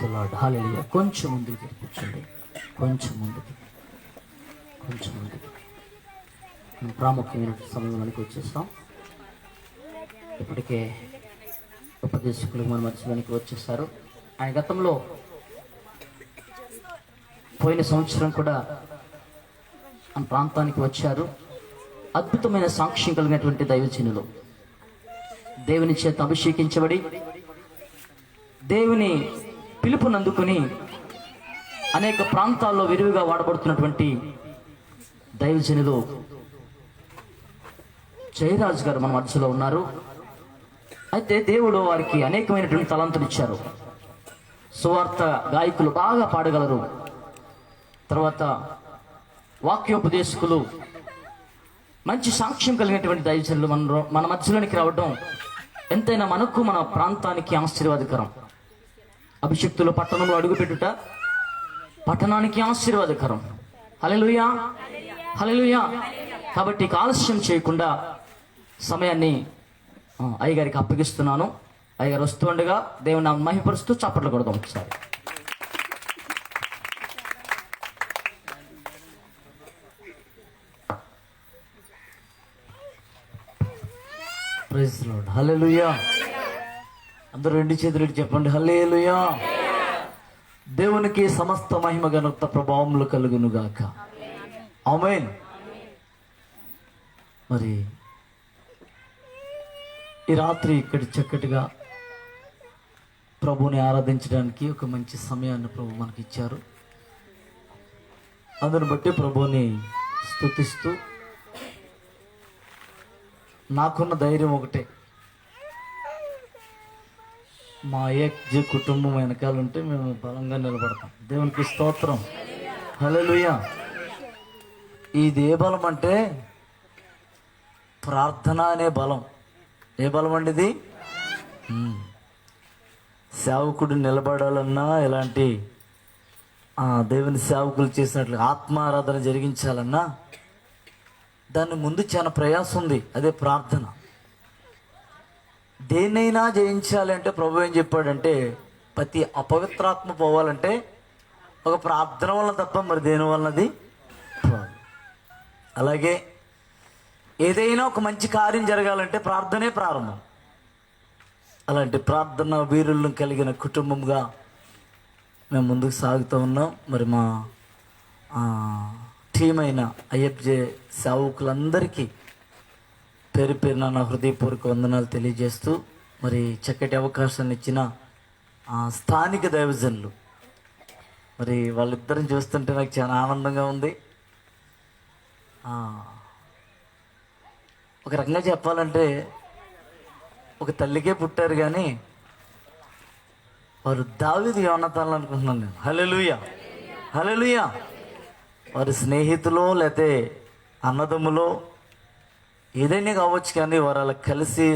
The lord. హల్లెలూయా. కొంచెం ముందుకు కూర్చోండి, కొంచెం ముందుకు. మేము ప్రాముఖ్యమైన సమయంలోనికి వచ్చేస్తాం. ఇప్పటికే ఉపదేశకులు మన మధ్యలోనికి వచ్చేస్తారు. ఆయన గతంలో పోయిన సంవత్సరం కూడా ఆ ప్రాంతానికి వచ్చారు. అద్భుతమైన సాక్ష్యం కలిగినటువంటి దైవజనులు, దేవుని చేత అభిషేకించబడి దేవుని పిలుపునందుకుని అనేక ప్రాంతాల్లో విరివిగా వాడబడుతున్నటువంటి దైవజనులు జయరాజ్ గారు మన మధ్యలో ఉన్నారు. అయితే దేవుడు వారికి అనేకమైనటువంటి తలాంతులు ఇచ్చారు. సువార్త గాయకులు బాగా పాడగలరు. తర్వాత వాక్యోపదేశకులు, మంచి సాక్ష్యం కలిగినటువంటి దైవజనులు మన మధ్యలోనికి రావడం ఎంతైనా మనకు మన ప్రాంతానికి ఆశీర్వాదకరం. అభిషక్తులు పట్టణంలో అడుగుపెట్టుట పట్టణానికి ఆశీర్వాదకరం. హల్లెలూయా, హల్లెలూయా. కాబట్టి ఆలస్యం చేయకుండా సమయాన్ని అయ్యగారికి అప్పగిస్తున్నాను. అయ్యగారు వస్తుండగా దేవుని నామమున మహిమపరుస్తూ చప్పట్లు కొడదాం ఒకసారి. Praise the Lord. హల్లెలూయా. అందరూ రెండు చేతులు చెప్పండి, హల్లెలూయా. దేవునికి సమస్త మహిమ ఘనత ప్రభావములు కలుగును గాక. ఆమేన్. మరి ఈ రాత్రి ఇక్కడ చక్కటిగా ప్రభువుని ఆరాధించడానికి ఒక మంచి సమయాన్ని ప్రభు మనకి ఇచ్చారు. అందుని బట్టి ప్రభువుని స్తుతిస్తూ, నాకున్న ధైర్యం ఒకటే, మా ఏజీ కుటుంబం వెనకాల ఉంటే మేము బలంగా నిలబడతాం. దేవునికి స్తోత్రం. హల్లెలూయా. ఇది ఏ బలం అంటే ప్రార్థన అనే బలం. ఏ బలం అండి ఇది? సేవకుడు నిలబడాలన్నా, ఇలాంటి దేవుని సేవకులు చేసినట్లు ఆత్మారాధన జరిగించాలన్నా దాని ముందు చాలా ప్రయాసం ఉంది. అదే ప్రార్థన. దేన్నైనా జయించాలంటే ప్రభు ఏం చెప్పాడంటే, ప్రతి అపవిత్రాత్మ పోవాలంటే ఒక ప్రార్థన వల్ల తప్ప మరి దేని వలనది. అలాగే ఏదైనా ఒక మంచి కార్యం జరగాలంటే ప్రార్థనే ప్రారంభం. అలాంటి ప్రార్థన వీరులను కలిగిన కుటుంబంగా మేము ముందుకు సాగుతూ ఉన్నాం. మరి మా టీం అయిన ఐఎఫ్జే సేవకులందరికీ పేరు పేరున నా హృదయపూర్వక వందనాలు తెలియజేస్తూ, మరి చక్కటి అవకాశాన్ని ఇచ్చిన స్థానిక దైవజనులు, మరి వాళ్ళిద్దరిని చూస్తుంటే నాకు చాలా ఆనందంగా ఉంది. ఒక రకంగా చెప్పాలంటే ఒక తల్లికే పుట్టారు, కానీ వారు దావీదు యోనాతానులు అనుకుంటున్నాను నేను. హల్లెలూయా, హల్లెలూయా. వారి స్నేహితులు లేకపోతే అన్నదమ్ములో ఏదైనా కావచ్చు, కానీ వారు అలా కలిసి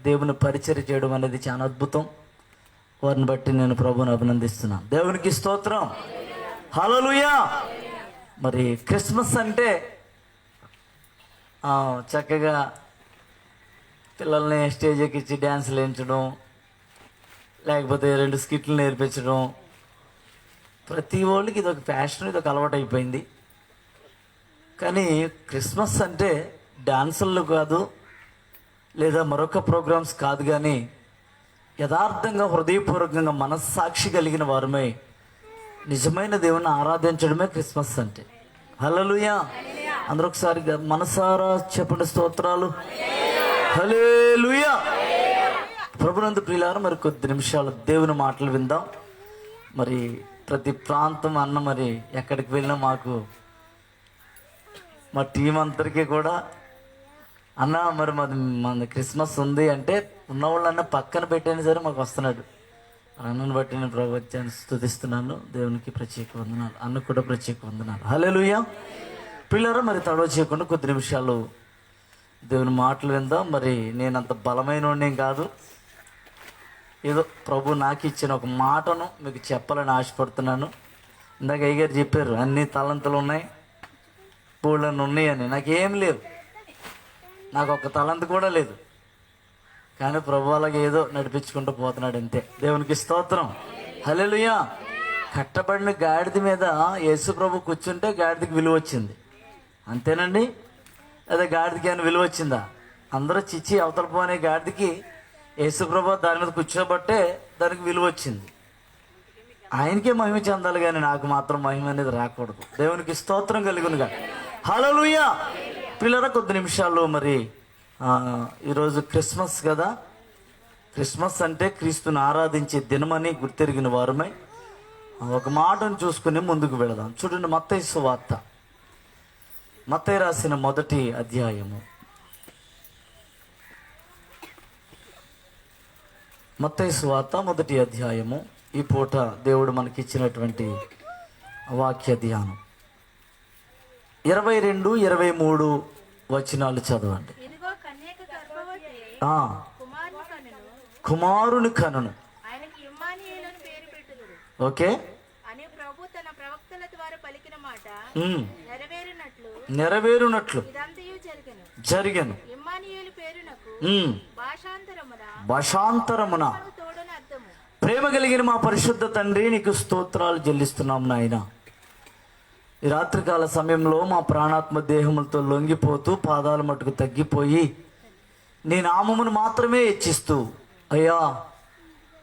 దేవుని పరిచర్య చేయడం అనేది చాలా అద్భుతం. వారిని బట్టి నేను ప్రభువుని అభినందిస్తున్నాను. దేవునికి స్తోత్రం. హల్లెలూయా. మరి క్రిస్మస్ అంటే చక్కగా పిల్లల్ని స్టేజ్ ఎక్కించి డ్యాన్సులు వేయించడం, లేకపోతే 2 స్కిట్లు నేర్పించడం, ప్రతి వాళ్ళకి ఇది ఒక ఫ్యాషన్, ఇది ఒక అలవాటు అయిపోయింది. కానీ క్రిస్మస్ అంటే డాన్సులు కాదు, లేదా మరొక ప్రోగ్రామ్స్ కాదు, కానీ యథార్థంగా హృదయపూర్వకంగా మనస్సాక్షి కలిగిన వారమే నిజమైన దేవుని ఆరాధించడమే క్రిస్మస్ అంటే. హల్లెలూయా. అందరూ ఒకసారి మనసారా చెప్పండి, స్తోత్రాలు. హల్లెలూయా. ప్రభునందు ప్రియులారా, మరి కొద్ది నిమిషాలు దేవుని మాటలు విందాం. మరి ప్రతి ప్రాంతం అన్న మరి ఎక్కడికి వెళ్ళినా మాకు మా టీం అందరికీ కూడా అన్న మరి మన క్రిస్మస్ ఉంది అంటే ఉన్నవాళ్ళన్నా పక్కన పెట్టైనా సరే మాకు వస్తున్నాడు. అన్నను బట్టి నేను ప్రభుత్వాన్ని స్తుతిస్తున్నాను. దేవునికి ప్రత్యేక వందనాలు, అన్నకు కూడా ప్రత్యేక వందనాలు. హల్లెలూయా. పిల్లరా, మరి తడవ చేయకుండా కొద్ది నిమిషాలు దేవుని మాటలు విందాం. మరి నేను అంత బలమైన కాదు, ఏదో ప్రభు నాకు ఇచ్చిన ఒక మాటను మీకు చెప్పాలని ఆశపడుతున్నాను. ఇందాక అయ్యగారు చెప్పారు అన్ని తలంతులు ఉన్నాయి, పూలను ఉన్నాయని. నాకేం లేవు, నాకు ఒక తలంతు కూడా లేదు. కానీ ప్రభు అలాగే ఏదో నడిపించుకుంటూ పోతున్నాడు అంతే. దేవునికి స్తోత్రం. హల్లెలూయా. కట్టబడిన గాడిద మీద యేసు ప్రభు కూర్చుంటే గాడిదకి విలువ వచ్చింది, అంతేనండి? అదే గాడిదకి ఏమైనా విలువ వచ్చిందా? అందరూ చిచ్చి అవతల పోనే గాడిదకి యేసు ప్రభు దాని మీద కూర్చోబట్టే దానికి విలువ వచ్చింది. ఆయనకే మహిమ చెందాలి కానీ నాకు మాత్రం మహిమ అనేది రాకూడదు. దేవునికి స్తోత్రం కలుగునుగా. హల్లెలూయా. పిల్లరా, కొద్ది నిమిషాలు మరి ఈరోజు క్రిస్మస్ కదా. క్రిస్మస్ అంటే క్రీస్తుని ఆరాధించే దినమని గుర్తెరిగిన వారమై ఒక మాటను చూసుకుని ముందుకు వెళదాం. చూడండి, మత్తయి సువార్త, మత్తయి రాసిన మొదటి అధ్యాయము. మత్తయి సువార్త మొదటి అధ్యాయము. ఈ పూట దేవుడు మనకి ఇచ్చినటువంటి వాక్య ధ్యానం 22, 23 వచనాలు చదవండి. కుమారుని కనును. ఓకే, నెరవేరునట్లు జరిగను. భాషాంతరమున. ప్రేమ కలిగిన మా పరిశుద్ధ తండ్రి, నీకు స్తోత్రాలు చెల్లిస్తున్నాం నాయన. ఈ రాత్రికాల సమయంలో మా ప్రాణాత్మ దేహములతో లొంగిపోతూ పాదాల మట్టుకు తగ్గిపోయి నీ నామమును మాత్రమే హెచ్చిస్తూ, అయ్యా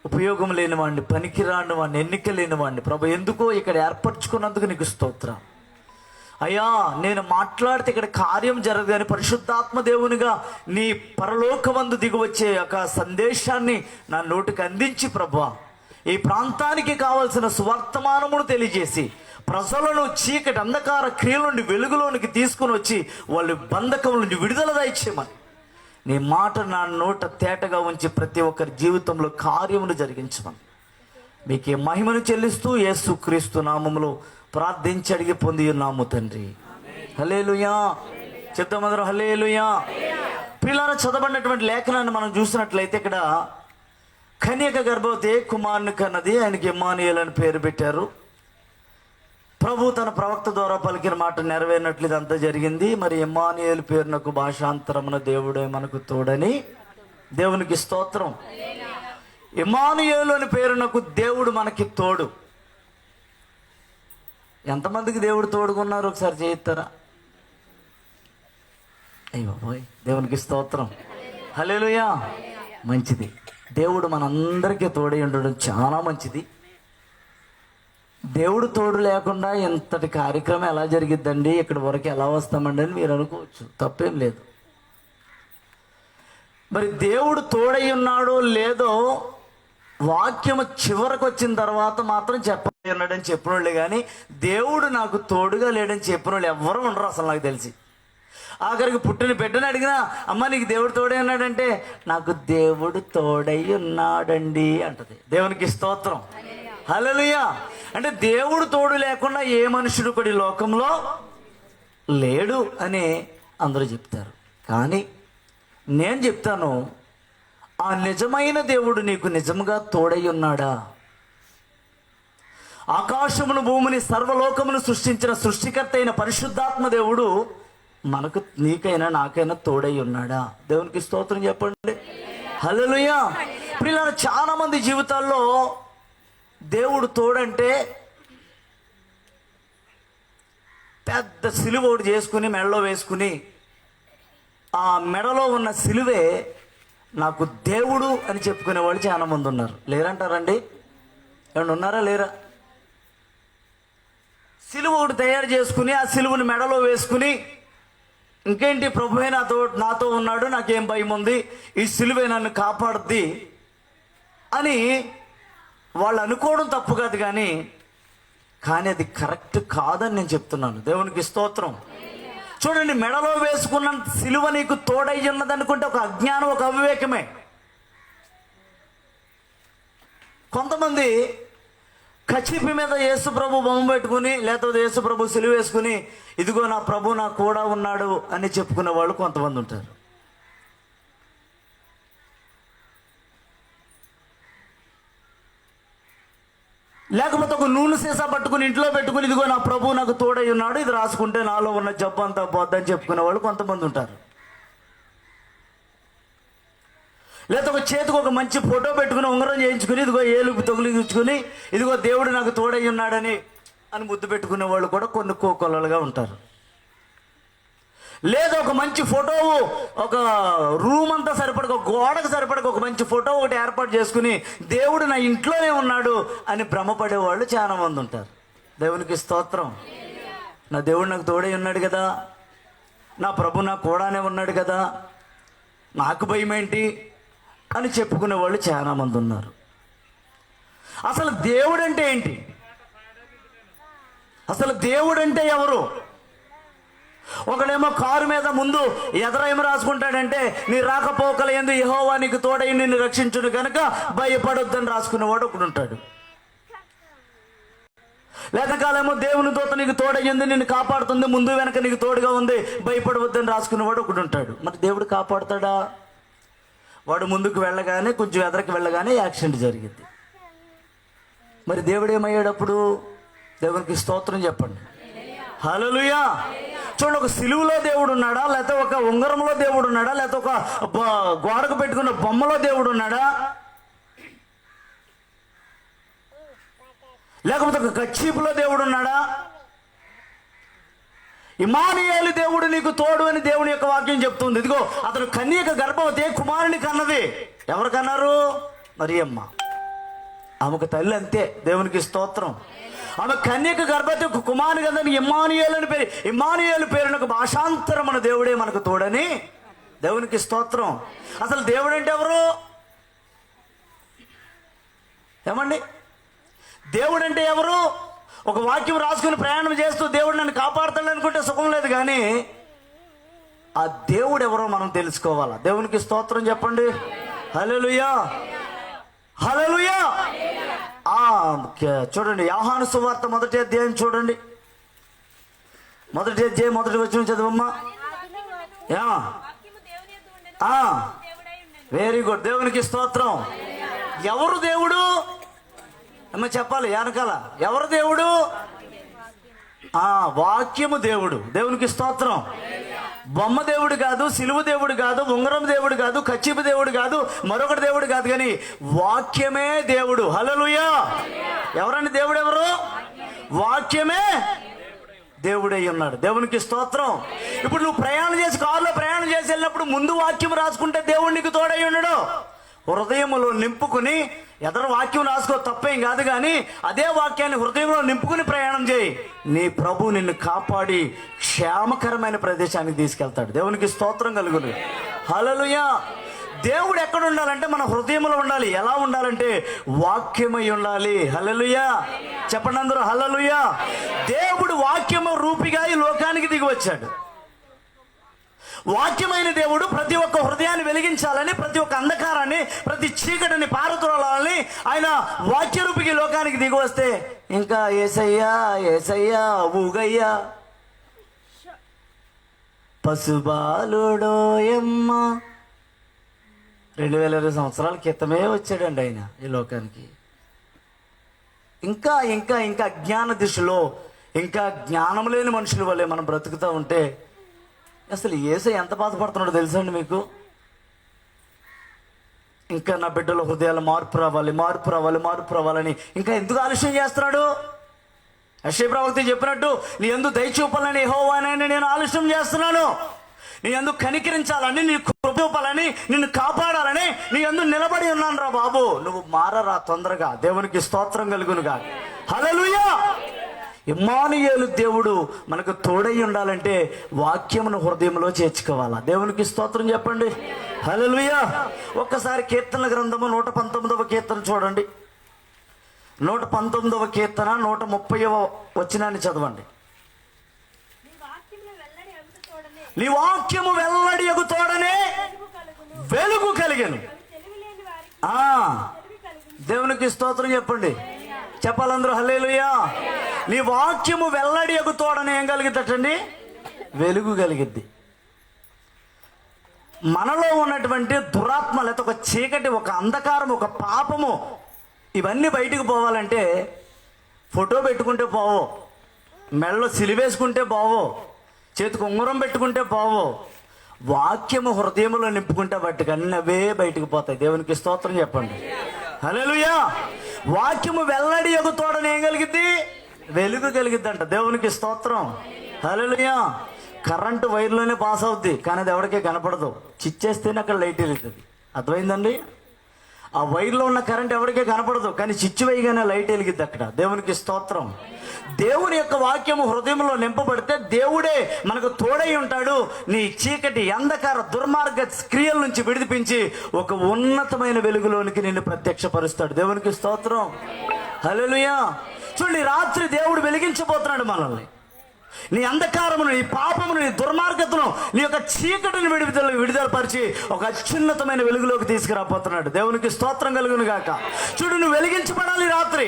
ఉపయోగం లేని వాడిని, పనికిరాని వాడిని, ఎన్నిక లేని వాడిని ప్రభు ఎందుకో ఇక్కడ ఏర్పరచుకున్నందుకు నీకు స్తోత్రం అయ్యా. నేను మాట్లాడితే ఇక్కడ కార్యం జరగదు కానీ పరిశుద్ధాత్మ దేవునిగా నీ పరలోకమందు దిగివచ్చే ఒక సందేశాన్ని నా నోటికి అందించి ప్రభువా, ఈ ప్రాంతానికి కావలసిన సువర్తమానమును తెలియజేసి ప్రజలను చీకటి అంధకార క్రియల నుండి వెలుగులోనికి తీసుకుని వచ్చి వాళ్ళు బంధకం నుండి విడుదల దయచేయమని నీ మాట నా నోట తేటగా ఉంచి ప్రతి ఒక్కరి జీవితంలో కార్యమును జరిగించమని మీకే మహిమను చెల్లిస్తూ యేసుక్రీస్తు నామములో ప్రార్థించి అడిగి పొంది ఉన్నాము తండ్రి. హల్లెలూయా. చెప్తామందరం హల్లెలూయా. పిల్లల చదవబడినటువంటి లేఖనాన్ని మనం చూసినట్లయితే ఇక్కడ కన్యక గర్భవతి కుమారుని కన్నది, ఆయనకి ఇమ్మానుయేలు అని పేరు పెట్టారు. ప్రభు తన ప్రవక్త ద్వారా పలికిన మాట నెరవేరినట్లు ఇదంతా జరిగింది. మరి ఇమ్మానుయేలు పేరునకు భాషాంతరమున దేవుడే మనకు తోడని దేవునికి స్తోత్రం. ఇమ్మానుయేలు అని పేరునకు దేవుడు మనకి తోడు. ఎంతమందికి దేవుడు తోడుకున్నారు ఒకసారి చేయిస్తారా? అయ్యో పోయ్, దేవునికి స్తోత్రం. హల్లెలూయా. మంచిది, దేవుడు మనందరికీ తోడై ఉండడం చాలా మంచిది. దేవుడు తోడు లేకుండా ఇంతటి కార్యక్రమం ఎలా జరిగిద్దండి, ఇక్కడి వరకు ఎలా వస్తామండి అని మీరు అనుకోవచ్చు, తప్పేం లేదు. మరి దేవుడు తోడై ఉన్నాడో లేదో వాక్యము చివరకు వచ్చిన తర్వాత మాత్రం చెప్పబడి ఉన్నాడని చెప్పిన వాళ్ళే కానీ దేవుడు నాకు తోడుగా లేడని చెప్పిన వాళ్ళు ఎవరు ఉండరు అసలు నాకు తెలిసి. ఆఖరికి పుట్టిన బిడ్డని అడిగినా, అమ్మ నీకు దేవుడు తోడై ఉన్నాడంటే నాకు దేవుడు తోడై ఉన్నాడండి అంటది. దేవునికి స్తోత్రం. హల్లెలూయా. అంటే దేవుడు తోడు లేకుండా ఏ మనుషుడు కూడా ఈ లోకంలో లేడు అని అందరూ చెప్తారు. కానీ నేను చెప్తాను, ఆ నిజమైన దేవుడు నీకు నిజంగా తోడై ఉన్నాడా? ఆకాశమును భూమిని సర్వలోకమును సృష్టించిన సృష్టికర్త అయిన పరిశుద్ధాత్మ దేవుడు మనకు, నీకైనా నాకైనా తోడై ఉన్నాడా? దేవునికి స్తోత్రం చెప్పండి. హల్లెలూయా. ప్రియులారా, చాలా మంది జీవితాల్లో దేవుడు తోడంటే పెద్ద సిలువ ఒకటి చేసుకుని మెడలో వేసుకుని ఆ మెడలో ఉన్న సిలువే నాకు దేవుడు అని చెప్పుకునే వాళ్ళు చాలా మంది ఉన్నారు. లేరంటారండి? ఏమన్నా ఉన్నారా లేరా? సిలువ ఒకటి తయారు చేసుకుని ఆ సిలువని మెడలో వేసుకుని ఇంకేంటి ప్రభువే నాతో ఉన్నాడు, నాకేం భయం ఉంది, ఈ సిలువే నన్ను కాపాడుద్ది అని వాళ్ళు అనుకోవడం తప్పు కాదు, కానీ అది కరెక్ట్ కాదని నేను చెప్తున్నాను. దేవునికి స్తోత్రం. చూడండి, మెడలో వేసుకున్న సిలువ నీకు తోడై ఉన్నది అనుకుంటే ఒక అజ్ఞానం, ఒక అవివేకమే. కొంతమంది కచిపి మీద యేసు ప్రభు బొమ్మ పెట్టుకుని, లేకపోతే యేసు ప్రభు సిలువ వేసుకుని, ఇదిగో నా ప్రభు నా కూడా ఉన్నాడు అని చెప్పుకునే వాళ్ళు కొంతమంది ఉంటారు. లేకపోతే ఒక నూనె సీసా పట్టుకుని ఇంట్లో పెట్టుకుని, ఇదిగో నా ప్రభు నాకు తోడై ఉన్నాడు, ఇది రాసుకుంటే నాలో ఉన్న జబ్బు అంతా పోద్దని చెప్పుకునే వాళ్ళు కొంతమంది ఉంటారు. లేదా ఒక చేతికి ఒక మంచి ఫోటో పెట్టుకుని ఉంగరం చేయించుకుని ఇదిగో ఏలు తొగిలించుకుని ఇదిగో దేవుడు నాకు తోడై ఉన్నాడని అని ముద్దు పెట్టుకునే వాళ్ళు కూడా కొన్ని కోకొల్లలుగా ఉంటారు. లేదా ఒక మంచి ఫోటో, ఒక రూమ్ అంతా సరిపడక, ఒక గోడకు సరిపడక ఒక మంచి ఫోటో ఒకటి ఏర్పాటు చేసుకుని దేవుడు నా ఇంట్లోనే ఉన్నాడు అని భ్రమపడే వాళ్ళు చాలా మంది ఉంటారు. దేవునికి స్తోత్రం. నా దేవుడు నాకు తోడై ఉన్నాడు కదా, నా ప్రభు నాకు కూడానే ఉన్నాడు కదా, నాకు భయం ఏంటి అని చెప్పుకునే వాళ్ళు చాలా మంది ఉన్నారు. అసలు దేవుడు అంటే ఏంటి? అసలు దేవుడు అంటే ఎవరు? ఒకడేమో కారు మీద ముందు ఎదరేమో రాసుకుంటాడంటే, నీ రాకపోకల యందు యెహోవా నీకు తోడై నిన్ను రక్షించును కనుక భయపడొద్దని రాసుకునేవాడు ఒకడు ఉంటాడు. లేతకాలేమో దేవుని దూత నీకు తోడయ్యింది, నిన్ను కాపాడుతుంది, ముందు వెనక నీకు తోడుగా ఉంది, భయపడవద్దని రాసుకునేవాడు ఒకడు ఉంటాడు. మరి దేవుడు కాపాడుతాడా? వాడు ముందుకు వెళ్ళగానే, కొంచెం ఎదరికి వెళ్ళగానే యాక్సిడెంట్ జరిగింది. మరి దేవుడు ఏమయ్యాడప్పుడు? దేవునికి స్తోత్రం చెప్పండి. హల్లెలూయా. చూడండి, ఒక సిలువలో దేవుడు ఉన్నాడా, లేకపోతే ఒక ఉంగరంలో దేవుడు ఉన్నాడా, లేకపోతే ఒక గోడకు పెట్టుకున్న బొమ్మలో దేవుడు ఉన్నాడా, లేకపోతే ఒక కచ్చీపులో దేవుడు ఉన్నాడా? ఇమ్మానుయేలు దేవుడు నీకు తోడు అని దేవుని యొక్క వాక్యం చెప్తుంది. ఇదిగో అతను కన్యక గర్భవతి కుమారుని కన్నది. ఎవరు కన్నారు? మరియమ్మ. ఆమెకు తల్లి అంతే. దేవునికి స్తోత్రం. ఆమె కన్యక గర్భవతి ఒక కుమారుని కన్నది. ఇమ్మానుయేలు అని పేరు. ఇమ్మానుయేలు పేరునకు భాషాంతరం మన దేవుడే మనకు తోడని. దేవునికి స్తోత్రం. అసలు దేవుడు అంటే ఎవరు? ఏమండి, దేవుడు అంటే ఎవరు? ఒక వాక్యం రాసుకుని ప్రయాణం చేస్తూ దేవుడు నన్ను కాపాడుతాడు అనుకుంటే సుఖం లేదు, కానీ ఆ దేవుడు ఎవరో మనం తెలుసుకోవాలా. దేవునికి స్తోత్రం చెప్పండి. హల్లెలూయా, హల్లెలూయా. చూడండి, యోహాను సువార్త 1వ అధ్యాయం చూడండి. 1వ అధ్యాయం 1వ వచనం చదవమ్మా. Very good. దేవునికి స్తోత్రం. ఎవరు దేవుడు అమ్మ చెప్పాలి వెనకాల. ఎవరు దేవుడు? వాక్యము దేవుడు. దేవునికి స్తోత్రం. బొమ్మ దేవుడు కాదు, సిలువ దేవుడు కాదు, ఉంగరం దేవుడు కాదు, కచ్చిపు దేవుడు కాదు, మరొకటి దేవుడు కాదు, కానీ వాక్యమే దేవుడు. హల్లెలూయా. ఎవరండి దేవుడు? ఎవరు? వాక్యమే దేవుడై ఉన్నాడు. దేవునికి స్తోత్రం. ఇప్పుడు నువ్వు ప్రయాణం చేసి, కారులో ప్రయాణం చేసి వెళ్ళినప్పుడు ముందు వాక్యం రాసుకుంటే దేవుడు నీకు తోడై ఉన్నాడు. హృదయంలో నింపుకుని, ఎదరు వాక్యం రాసుకో, తప్పేం కాదు, కానీ అదే వాక్యాన్ని హృదయంలో నింపుకుని ప్రయాణం చేయి. నీ ప్రభు నిన్ను కాపాడి క్షేమకరమైన ప్రదేశానికి తీసుకెళ్తాడు. దేవునికి స్తోత్రం కలుగును. హల్లెలూయా. దేవుడు ఎక్కడ ఉండాలంటే మన హృదయంలో ఉండాలి. ఎలా ఉండాలంటే వాక్యమై ఉండాలి. హల్లెలూయా. చెప్పండి అందరూ హల్లెలూయా. దేవుడు వాక్యము రూపిగా ఈ లోకానికి దిగి వచ్చాడు. వాక్యమైన దేవుడు ప్రతి ఒక్క హృదయాన్ని వెలిగించాలని, ప్రతి ఒక్క అంధకారాన్ని, ప్రతి చీకటిని పారద్రోలాలని ఆయన వాక్యరూపికి లోకానికి దిగి వస్తే ఇంకా యేసయ్యా యేసయ్యా ఊగయ్యా పశుబాలుడోయమ్మ 2020 సంవత్సరాల క్రితమే వచ్చాడండి ఆయన ఈ లోకానికి. ఇంకా ఇంకా ఇంకా అజ్ఞాన దిశలో, ఇంకా జ్ఞానం లేని మనుషుల వల్లే మనం బ్రతుకుతూ ఉంటే అసలు యేసయ్య ఎంత బాధపడుతున్నాడో తెలుసండి మీకు? ఇంకా నా బిడ్డల హృదయాలు మార్పు రావాలి, మార్పు రావాలి, మార్పు రావాలని ఇంకా ఎందుకు ఆలస్యం చేస్తున్నాడు? యెషయా ప్రవక్త చెప్పినట్టు, నీ యందు దయ చూపాలని యెహోవానైనా నేను ఆలస్యం చేస్తున్నాను. నీ యందు కనికరించాలని, నీ కృప చూపాలని, నిన్ను కాపాడాలని నీ యందు నిలబడి ఉన్నాను రా బాబు, నువ్వు మారరా తొందరగా. దేవునికి స్తోత్రం కలుగునుగా. హల్లెలూయా. ఇమ్మానుయేలు దేవుడు మనకు తోడై ఉండాలంటే వాక్యమును హృదయంలో చేర్చుకోవాలా. దేవునికి స్తోత్రం చెప్పండి. హల్లెలూయా. ఒక్కసారి కీర్తనల గ్రంథము 119వ కీర్తన చూడండి. 119వ కీర్తన 130వ వచనాన్ని చదవండి. నీ వాక్యము వెల్లడి అగు తోడనే వెలుగు కలిగెను. దేవునికి స్తోత్రం చెప్పండి. చెప్పాలందరూ హల్లెలూయా. నీ వాక్యము వెల్లడి అగు తోడనే ఏం కలిగిద్దటండి? వెలుగు కలిగిద్ది. మనలో ఉన్నటువంటి దురాత్మ, లేకపోతే ఒక చీకటి, ఒక అంధకారం, ఒక పాపము, ఇవన్నీ బయటకు పోవాలంటే ఫోటో పెట్టుకుంటే పోవో, మెడలో సిలివేసుకుంటే పోవో, చేతికి ఉంగరం పెట్టుకుంటే పోవో, వాక్యము హృదయంలో నింపుకుంటే వాటికి అన్నీ అవే బయటకు పోతాయి. దేవునికి స్తోత్రం చెప్పండి. హల్లెలూయా. వాక్యము వెల్లడి యొక్క తోడని ఏం కలిగిద్ది? వెలుగు కలిగిద్దంట. దేవునికి స్తోత్రం. హల్లెలూయా. కరెంటు వైర్లోనే పాస్ అవుద్ది, కానీ అది ఎవరికీ కనపడదు. చిచ్చేస్తేనే అక్కడ లైట్ వెలుగుతుంది. అర్థమైందండి? ఆ వైర్లో ఉన్న కరెంట్ ఎవరికీ కనపడదు, కానీ చిచ్చు వేయగానే లైట్ వెలిగిద్ది అక్కడ. దేవునికి స్తోత్రం. దేవుని యొక్క వాక్యము హృదయంలో నింపబడితే దేవుడే మనకు తోడై ఉంటాడు. నీ చీకటి అంధకార దుర్మార్గ క్రియల నుంచి విడిపించి ఒక ఉన్నతమైన వెలుగులోనికి నిన్ను ప్రత్యక్షపరుస్తాడు. దేవునికి స్తోత్రం. హల్లెలూయా. చూడండి, రాత్రి దేవుడు వెలిగించబోతున్నాడు మనల్ని. నీ అంధకారమును, నీ పాపమును, నీ దుర్మార్గతను, నీ యొక్క చీకటిని విడుదలపరిచి ఒక అత్యున్నతమైన వెలుగులోకి తీసుకురాబోతున్నాడు. దేవునికి స్తోత్రం కలుగును గాక. చూడు, నువ్వు వెలిగించబడాలి. రాత్రి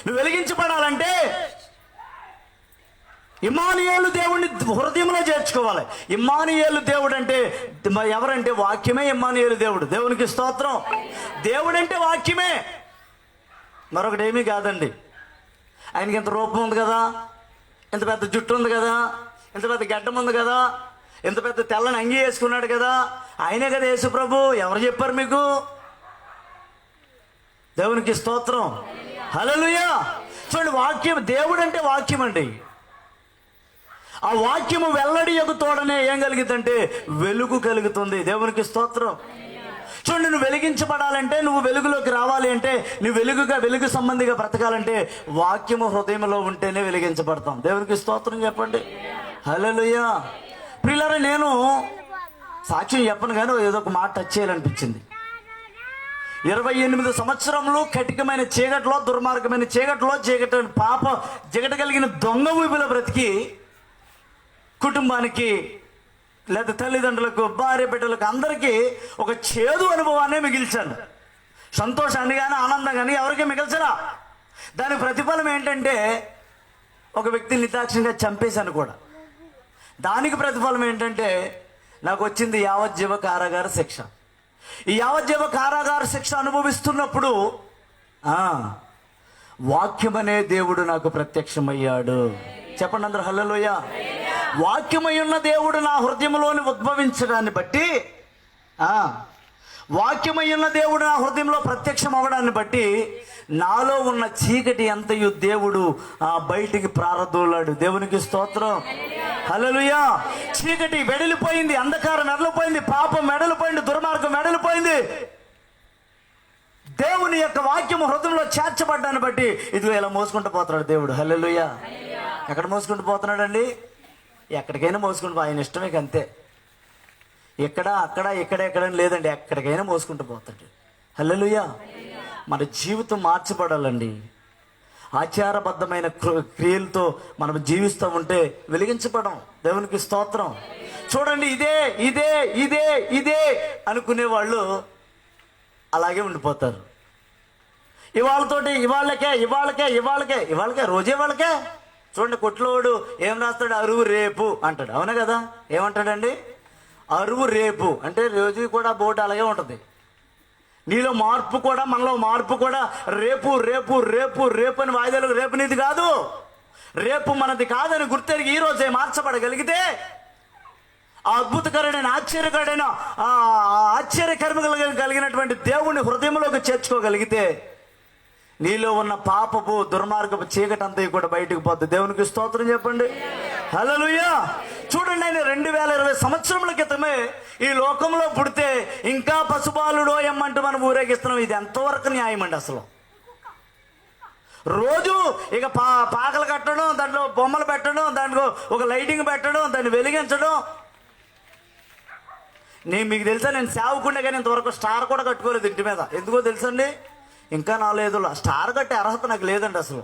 నువ్వు వెలిగించబడాలంటే ఇమ్మానుయేలు దేవుడిని హృదయంలో చేర్చుకోవాలి. ఇమ్మానుయేలు దేవుడు అంటే ఎవరంటే వాక్యమే ఇమ్మానుయేలు దేవుడు. దేవునికి స్తోత్రం. దేవుడంటే వాక్యమే, మరొకటి ఏమీ కాదండి. ఆయనకి ఇంత రూపం ఉంది కదా, ఇంత పెద్ద జుట్టు ఉంది కదా, ఇంత పెద్ద గడ్డం ఉంది కదా, ఇంత పెద్ద తెల్లని అంగి వేసుకున్నాడు కదా, ఆయనే కదా యేసు ప్రభు. ఎవరు చెప్పారు మీకు? దేవునికి స్తోత్రం. హల్లెలూయా. చూడండి, వాక్యం, దేవుడు అంటే వాక్యం అండి. ఆ వాక్యము వెల్లడి యొక్క తోడనే ఏం కలిగిద్దంటే వెలుగు కలుగుతుంది. దేవునికి స్తోత్రం. చూడండి, నువ్వు వెలిగించబడాలంటే, నువ్వు వెలుగులోకి రావాలి అంటే, నువ్వు వెలుగు సంబంధిగా బ్రతకాలంటే వాక్యము హృదయంలో ఉంటేనే వెలిగించబడతాం. దేవునికి స్తోత్రం చెప్పండి. హల్లెలూయా. ప్రియులారా, నేను సాక్ష్యం చెప్పను కానీ ఏదో ఒక మాట టచ్ చేయాలనిపించింది. 28 సంవత్సరములు కఠినమైన చీకట్లో, దుర్మార్గమైన చీకట్లో, చీకటి కలిగిన దొంగ ఊపిలో బ్రతికి కుటుంబానికి లేదా తల్లిదండ్రులకు, భార్య బిడ్డలకు, అందరికీ ఒక చేదు అనుభవాన్ని మిగిల్చాను. సంతోషాన్ని కానీ ఆనందం కానీ ఎవరికి మిగిల్చరా. దాని ప్రతిఫలం ఏంటంటే ఒక వ్యక్తిని నిర్దాక్షిణ్యంగా చంపేశాను కూడా. దానికి ప్రతిఫలం ఏంటంటే నాకు వచ్చింది యావజ్జీవ కారాగార శిక్ష. ఈ యావజ్జీవ కారాగార శిక్ష అనుభవిస్తున్నప్పుడు వాక్యమనే దేవుడు నాకు ప్రత్యక్షమయ్యాడు. చెప్పండి అందరూ హల్లెలూయా. వాక్యమై ఉన్న దేవుడు నా హృదయంలోని ఉద్భవించడాన్ని బట్టి, వాక్యమై ఉన్న దేవుడు నా హృదయంలో ప్రత్యక్షం అవ్వడాన్ని బట్టి నాలో ఉన్న చీకటి అంతయు దేవుడు బయటికి ప్రారదోలాడు. దేవునికి స్తోత్రం. హల్లెలూయా. చీకటి వెడలిపోయింది, అంధకారం వెడలిపోయింది, పాపం వెడలిపోయింది, దుర్మార్గం వెడలిపోయింది. దేవుని యొక్క వాక్యము హృదయంలో చేర్చబడ్డాన్ని బట్టి ఇదిగో ఇలా మోసుకుంటూ పోతున్నాడు దేవుడు. హల్లెలూయా. ఎక్కడ మోసుకుంటూ పోతున్నాడండి? ఎక్కడికైనా మోసుకుంటూ, ఆయన ఇష్టమే అంతే. ఇక్కడ అక్కడ ఎక్కడని లేదండి, ఎక్కడికైనా మోసుకుంటూ పోతాడు. హల్లెలూయా. మన జీవితం మార్చబడాలండి. ఆచారబద్ధమైన క్రియలతో మనం జీవిస్తూ ఉంటే వెలిగించబడం. దేవునికి స్తోత్రం. చూడండి, ఇదే ఇదే ఇదే ఇదే అనుకునే వాళ్ళు అలాగే ఉండిపోతారు. ఇవాళతోటి ఇవాళకే రోజే వాళ్ళకే. చూడండి, కొట్లోడు ఏం రాస్తాడు? అరువు రేపు అంటాడు. అవునా కదా? ఏమంటాడండి? అరువు రేపు అంటే రోజు కూడా బోర్డు అలాగే ఉంటుంది. నీలో మార్పు కూడా, మనలో మార్పు కూడా రేపు రేపు రేపు రేపు అని వాయిదాలకు రేపు నీది కాదు, రేపు మనది కాదని గుర్తెరిగి ఈ రోజే మార్చబడగలిగితే ఆ అద్భుతకరమైన ఆశ్చర్యకరమ కలిగినటువంటి దేవుని హృదయంలోకి చేర్చుకోగలిగితే నీలో ఉన్న పాపపు దుర్మార్గపు చీకటి అంతా కూడా బయటకు పోద్ది. దేవునికి స్తోత్రం చెప్పండి. హల్లెలూయా. చూడండి, ఆయన 2020 సంవత్సరముల క్రితమే ఈ లోకంలో పుడితే ఇంకా పశుపాలుడో ఎమ్మంటూ మనం ఊరేగిస్తున్నాం. ఇది ఎంతవరకు న్యాయం అండి అసలు? రోజు ఇక పాకలు కట్టడం, దాంట్లో బొమ్మలు పెట్టడం, దాంట్లో ఒక లైటింగ్ పెట్టడం, దాన్ని వెలిగించడం. మీకు తెలుసా, నేను సేవకుండే కానీ ఇంతవరకు స్టార్ కూడా కట్టుకోలేదు ఇంటి మీద. ఎందుకో తెలుసండి? ఇంకా నా లేదు. స్టార్ కట్టే అర్హత నాకు లేదండి అసలు.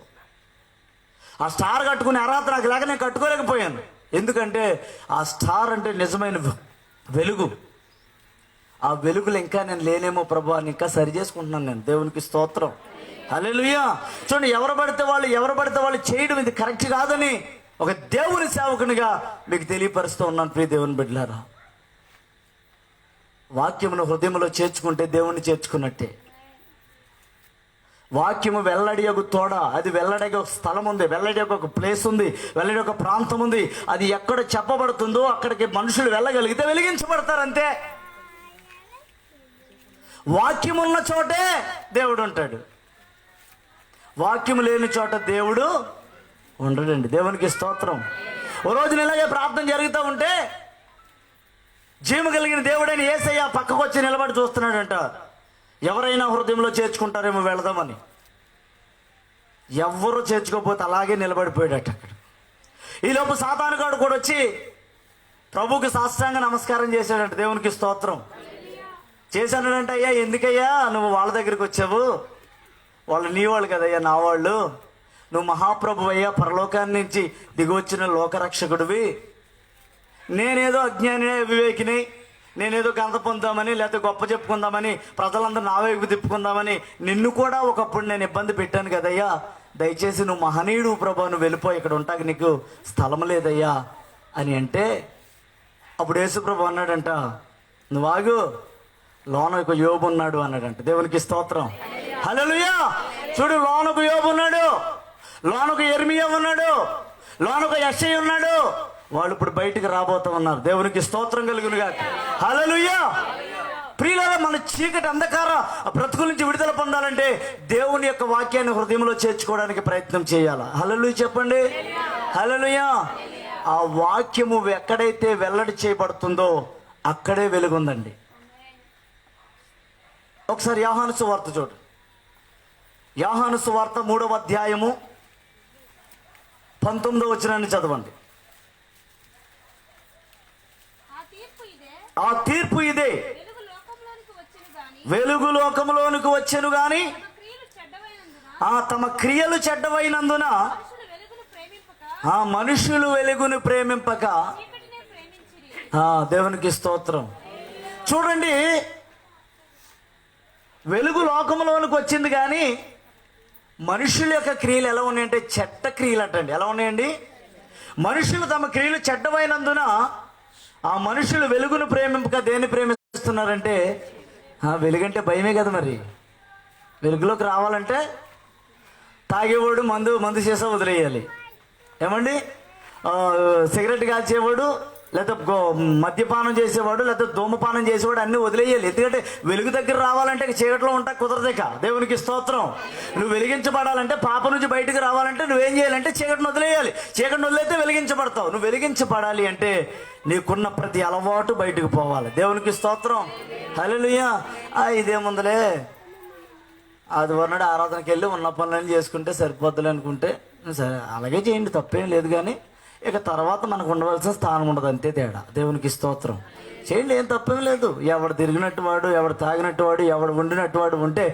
ఆ స్టార్ కట్టుకునే అర్హత నాకు లేక నేను కట్టుకోలేకపోయాను. ఎందుకంటే ఆ స్టార్ అంటే నిజమైన వెలుగు. ఆ వెలుగులు ఇంకా నేను లేనేమో ప్రభు అని ఇంకా సరి చేసుకుంటున్నాను నేను. దేవునికి స్తోత్రం. హల్లెలూయా. చూడండి, ఎవరు పడితే వాళ్ళు చేయడం ఇది కరెక్ట్ కాదని ఒక దేవుని సేవకునిగా మీకు తెలియపరుస్తూ ఉన్నాను. ప్రియ దేవుని బిడ్డలారా, వాక్యమును హృదయంలో చేర్చుకుంటే దేవుణ్ణి చేర్చుకున్నట్టే. వాక్యము వెల్లడి యొక్క తోడ, అది వెల్లడి ఒక స్థలం ఉంది, వెల్లడి యొక్క ఒక ప్లేస్ ఉంది, వెల్లడి ఒక ప్రాంతం ఉంది. అది ఎక్కడ చెప్పబడుతుందో అక్కడికి మనుషులు వెళ్ళగలిగితే వెలిగించబడతారు, అంతే. వాక్యం ఉన్న చోటే దేవుడు ఉంటాడు, వాక్యం లేని చోట దేవుడు ఉండడండి. దేవునికి స్తోత్రం. ఓ రోజున ఇలాగే ప్రార్థన జరుగుతూ ఉంటే జీవము కలిగిన దేవుడైన యేసయ్య పక్కకు వచ్చి నిలబడి చూస్తున్నాడంట. ఎవరైనా హృదయంలో చేర్చుకుంటారేమో వెళదామని. ఎవరు చేర్చుకోకపోతే అలాగే నిలబడిపోయాడట అక్కడ. ఈలోపు సాతానుగాడు కూడా వచ్చి ప్రభువుకి సాష్టాంగ నమస్కారం చేశాడంట. దేవునికి స్తోత్రం. చేశానంటే, అయ్యా ఎందుకయ్యా నువ్వు వాళ్ళ దగ్గరికి వచ్చావు? వాళ్ళు నీ వాళ్ళు కదయ్యా, నా వాళ్ళు. నువ్వు మహాప్రభు అయ్యా, పరలోకాన్ని నుంచి దిగొచ్చిన లోకరక్షకుడివి. నేనేదో అజ్ఞాని వివేకిని, నేనేదో గంత పొందామని లేకపోతే గొప్ప చెప్పుకుందామని ప్రజలందరూ నా వైపు తిప్పుకుందామని నిన్ను కూడా ఒకప్పుడు నేను ఇబ్బంది పెట్టాను కదయ్యా. దయచేసి నువ్వు మహనీయుడు ప్రభు, నువ్వు వెళ్ళిపోయి, ఇక్కడ ఉంటాక నీకు స్థలం లేదయ్యా అని అంటే, అప్పుడు యేసుప్రభు అన్నాడంట, నువ్వు ఆగు, లోన ఒక యోబు ఉన్నాడు అన్నాడంట. దేవునికి స్తోత్రం. హల్లెలూయా. చూడు, లోనకు యోబు ఉన్నాడు, లోనకు యెర్మీయా ఉన్నాడు, లోనకు యెషయా ఉన్నాడు. వాళ్ళు ఇప్పుడు బయటికి రాబోతూ ఉన్నారు. దేవునికి స్తోత్రం కలుగునుగాక. హల్లెలూయా. ప్రియులారా, మన చీకటి అంధకార బ్రతుకుల నుంచి విడుదల పొందాలంటే దేవుని యొక్క వాక్యాన్ని హృదయంలో చేర్చుకోవడానికి ప్రయత్నం చేయాలి. హల్లెలూయా చెప్పండి. హల్లెలూయా. ఆ వాక్యము ఎక్కడైతే వెల్లడి చేయబడుతుందో అక్కడే వెలుగుందండి. ఒకసారి యోహాను సువార్త చూడు. యోహాను సువార్త 3వ అధ్యాయము 19వ వచనాన్ని చదవండి. ఆ తీర్పు ఇదే, వెలుగు లోకములోనికి వచ్చెను గాని తమ క్రియలు చెడ్డవైనందున మనుషులు వెలుగును ప్రేమింపక. దేవునికి స్తోత్రం. చూడండి, వెలుగు లోకంలోనికి వచ్చింది కానీ మనుషుల యొక్క క్రియలు ఎలా ఉన్నాయంటే చెడ్డ క్రియలు అంటండి. ఎలా ఉన్నాయండి? మనుషులు తమ క్రియలు చెడ్డమైనందున ఆ మనుషులు వెలుగును ప్రేమింపక దేన్ని ప్రేమిస్తున్నారంటే, వెలుగంటే భయమే కదా. మరి వెలుగులోకి రావాలంటే తాగేవాడు మందు చేసా వదిలేయాలి. ఏమండి? సిగరెట్ కాల్చేవాడు, లేకపోతే మద్యపానం చేసేవాడు, లేకపోతే ధూమపానం చేసేవాడు అన్నీ వదిలేయాలి. ఎందుకంటే వెలుగు దగ్గర రావాలంటే చీకట్లో ఉంటా కుదరదేక. దేవునికి స్తోత్రం. నువ్వు వెలిగించబడాలంటే, పాప నుంచి బయటకు రావాలంటే నువ్వేం చేయాలంటే చీకటిని వదిలేయాలి. చీకటిని వదిలేస్తే వెలిగించబడతావు. నువ్వు వెలిగించబడాలి అంటే నీకున్న ప్రతి అలవాటు బయటకు పోవాలి. దేవునికి స్తోత్రం. హల్లెలూయా. ఇదేముందలే, ఆదివారం నాడు ఆరాధనకి వెళ్ళి ఉన్న పనులన్నీ చేసుకుంటే సరిపోద్దులే అనుకుంటే సరే, అలాగే చేయండి, తప్పేం లేదు. కానీ ఇక తర్వాత మనకు ఉండవలసిన స్థానం ఉండదు, అంతే తేడా. దేవునికి స్తోత్రం. చేయండి, ఏం తప్పేం లేదు. ఎవడు తిరిగినట్టు వాడు, ఎవడు తాగినట్టు వాడు, ఎవడు వండినట్టు వాడు ఉంటే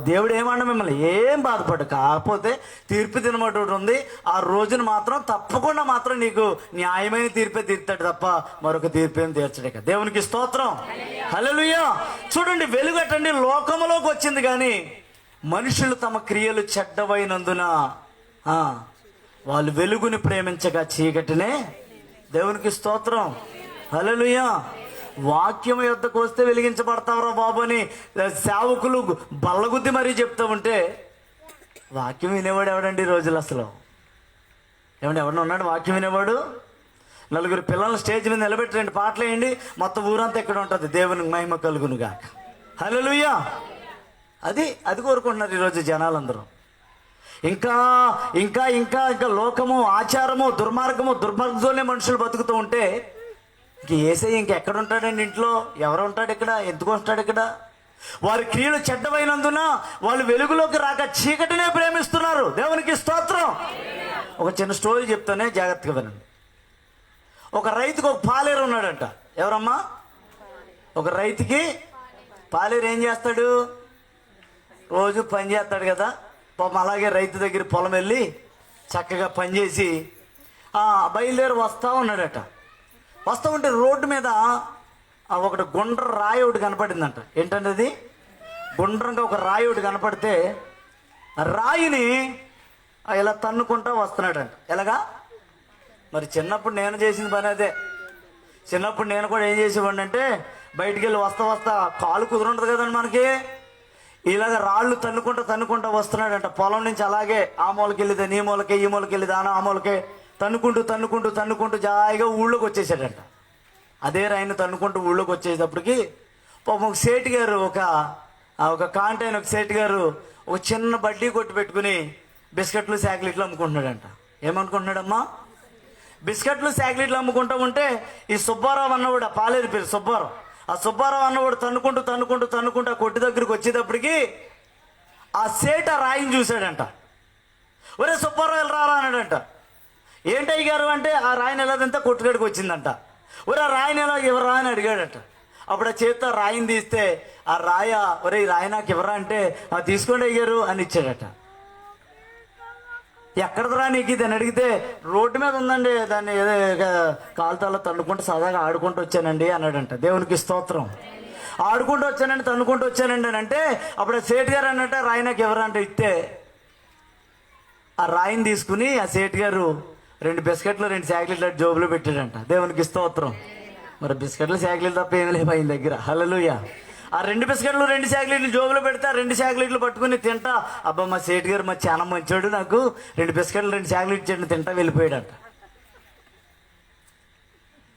దేవుడు ఏమన్నా మిమ్మల్ని ఏం బాధపడు. కాకపోతే తీర్పు దినమాట ఉంది. ఆ రోజున మాత్రం తప్పకుండా మాత్రం నీకు న్యాయమైన తీర్పే తీర్తాడు తప్ప మరొక తీర్పేం తీర్చడే కదా. దేవునికి స్తోత్రం. హల్లెలూయా. చూడండి, వెలుగటండి లోకములోకి వచ్చింది కానీ మనుషులు తమ క్రియలు చెడ్డవైనందున వాళ్ళు వెలుగుని ప్రేమించగా చీకటినే. దేవునికి స్తోత్రం. హల్లెలూయా. వాక్యం యొద్దకు వస్తే వెలిగించబడతావురా బాబు అని సేవకులు బల్లగుద్ది మరీ చెప్తూ ఉంటే వాక్యం వినేవాడు ఎవడండి ఈ రోజులు? అసలు ఏమంటే ఎవడన్నా ఉన్నాడు వాక్యం వినేవాడు? నలుగురు పిల్లల్ని స్టేజ్ మీద నిలబెట్టి 2 పాటలు వేయండి, మొత్తం ఊరంతా ఎక్కడ ఉంటుంది. దేవునికి మహిమ కలుగునుగా. హల్లెలూయా. అది కోరుకుంటున్నారు ఈరోజు జనాలందరూ. ఇంకా ఇంకా ఇంకా ఇంకా లోకము, ఆచారము, దుర్మార్గంతోనే మనుషులు బతుకుతూ ఉంటే ఇంక యేసయ్య ఇంకెక్కడ ఉంటాడండి? ఇంట్లో ఎవరు ఉంటాడు ఇక్కడ? ఎందుకు వస్తాడు ఇక్కడ? వారి క్రియలు చెడ్డమైనందున వాళ్ళు వెలుగులోకి రాక చీకటినే ప్రేమిస్తున్నారు. దేవునికి స్తోత్రం. ఒక చిన్న స్టోరీ చెప్తానే, జాగ్రత్తగా వినండి. ఒక రైతుకు ఒక పాలేరు ఉన్నాడంట. ఎవరమ్మా? ఒక రైతుకి పాలేరు ఏం చేస్తాడు? రోజు పని చేస్తాడు కదా పాపం. అలాగే రైతు దగ్గర పొలం వెళ్ళి చక్కగా పనిచేసి బయలుదేరి వస్తూ ఉన్నాడట. వస్తూ ఉంటే రోడ్డు మీద ఒకటి గుండ్ర రాయి ఒకటి కనపడిందంట. ఏంటంటే అది గుండ్రంగా ఒక రాయి ఒకటి కనపడితే రాయిని ఇలా తన్నుకుంటూ వస్తున్నాడంట. ఎలాగా? మరి చిన్నప్పుడు నేను చేసిన పని అదే. చిన్నప్పుడు నేను కూడా ఏం చేసేవాడిని అంటే బయటికి వెళ్ళి వస్తా కాలు కుదురుంటుంది కదండి మనకి. ఇలాగ రాళ్ళు తన్నుకుంటూ వస్తున్నాడంట పొలం నుంచి. అలాగే ఆ మూలకి వెళ్ళిదాన్ని ఈ మూలకే, ఈ మూలకి వెళ్ళిదాను ఆ మూలకే తన్నుకుంటూ జాయిగా ఊళ్ళోకి వచ్చేసాడంట. అదే రాయిని తన్నుకుంటూ ఊళ్ళోకి వచ్చేటప్పటికి పాపం ఒక సేటు గారు, ఒక కాంటైన్ ఒక సేటు గారు ఒక చిన్న బడ్డీ కొట్టు పెట్టుకుని బిస్కెట్లు చాక్లెట్లు అమ్ముకుంటున్నాడంట. ఏమనుకుంటున్నాడమ్మా? బిస్కెట్లు చాక్లెట్లు అమ్ముకుంటూ ఉంటే ఈ సుబ్బారావు అన్నవాడు, ఆ పాలేరు పేరు సుబ్బారావు, ఆ సుబ్బారావు అన్నవాడు తన్నుకుంటూ ఆ కొట్టు దగ్గరికి వచ్చేటప్పటికి ఆ సేట రాయిని చూశాడంట. ఒరే సుబ్బారావు వెళ్ళరారా అన్నాడంట. ఏంటయ్య గారు అంటే, ఆ రాయిని ఎలాదంతా కొట్టుగడికి వచ్చిందంట. ఒరే ఆ రాయిని ఎలా ఇవ్వరా అని అడిగాడట. అప్పుడు ఆ చేత్తో రాయిని తీస్తే ఆ రాయ, ఒరే ఈ రాయి నాకు ఇవ్వరా అంటే, తీసుకోండి అయ్యారు అని ఇచ్చాడట. ఎక్కడదరా నీకు ఇది అని అడిగితే, రోడ్డు మీద ఉందండి, దాన్ని ఏదో కాలుతాలో తన్నుకుంటూ సదాగా ఆడుకుంటూ వచ్చానండి అన్నాడంట. దేవునికి స్తోత్రం. ఆడుకుంటూ వచ్చానండి, తన్నుకుంటూ వచ్చానండి అని అంటే, అప్పుడు ఆ సేటు గారు అన్నట్ట రాయి నాకు ఎవరా అంటే ఇస్తే, ఆ రాయిని తీసుకుని ఆ సేటు గారు 2 బిస్కెట్లు 2 చాక్లెట్లు జోబులో పెట్టాడంట. దేవునికి స్తోత్రం. మరి బిస్కెట్లు చాక్లెట్లు తప్ప ఏమి లేవు ఆయన దగ్గర. హల్లెలూయా. ఆ 2 బిస్కెట్లు 2 చాక్లెట్లు జోబులో పెడితే ఆ 2 చాక్లెట్లు పట్టుకుని తింటా, అబ్బా మా సేటు గారు మా చాలా మంచోడు, నాకు 2 బిస్కెట్లు 2 చాక్లెట్లు ఇచ్చాడు, తింటా వెళ్ళిపోయాడంట.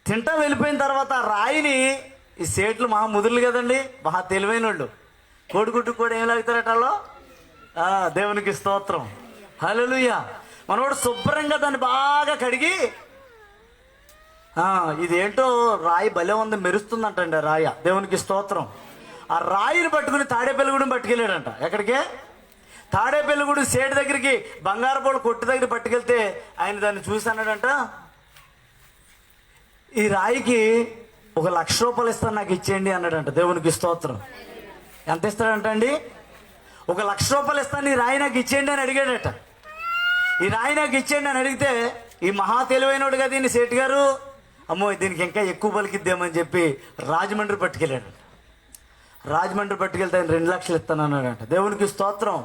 తింటా వెళ్ళిపోయిన తర్వాత ఆ రాయిని, ఈ సేట్లు మహా ముదురులు కదండి, మహా తెలివైన వాళ్ళు, కోడిగుడ్డు కూడా ఏం లాగుతారట వాళ్ళు. దేవునికి స్తోత్రం. హల్లెలూయా. మనోడు శుభ్రంగా దాన్ని బాగా కడిగి, ఇదేంటో రాయి భలే ఉంది, మెరుస్తుందంటండి ఆ రాయ. దేవునికి స్తోత్రం. ఆ రాయిని పట్టుకుని తాడేపల్లిగూడెం పట్టుకెళ్ళాడంట. ఎక్కడికే? తాడేపల్లిగూడెం సేటు దగ్గరికి, బంగారపోడు కొట్టు దగ్గర పట్టుకెళ్తే ఆయన దాన్ని చూసి అన్నాడంట, ఈ రాయికి 1,00,000 రూపాయలు ఇస్తాను, నాకు ఇచ్చేయండి అన్నాడంట. దేవునికి స్తోత్రం. ఎంత ఇస్తాడంట అండి? 1,00,000 రూపాయలు ఇస్తాను, ఈ రాయి నాకు ఇచ్చేయండి అని అడిగాడట. ఈ రాయి నాకు ఇచ్చేయండి అని అడిగితే, ఈ మహా తెలివైనోడు కదా దీన్ని సేటు గారు, అమ్మో దీనికి ఇంకా ఎక్కువ పలికిద్దామని చెప్పి రాజమండ్రి పట్టుకెళ్ళాడంట. రాజమండ్రి పట్టుకెళ్తే ఆయన 2 లక్షలు ఇస్తాను అన్నాడంట. దేవునికి స్తోత్రం.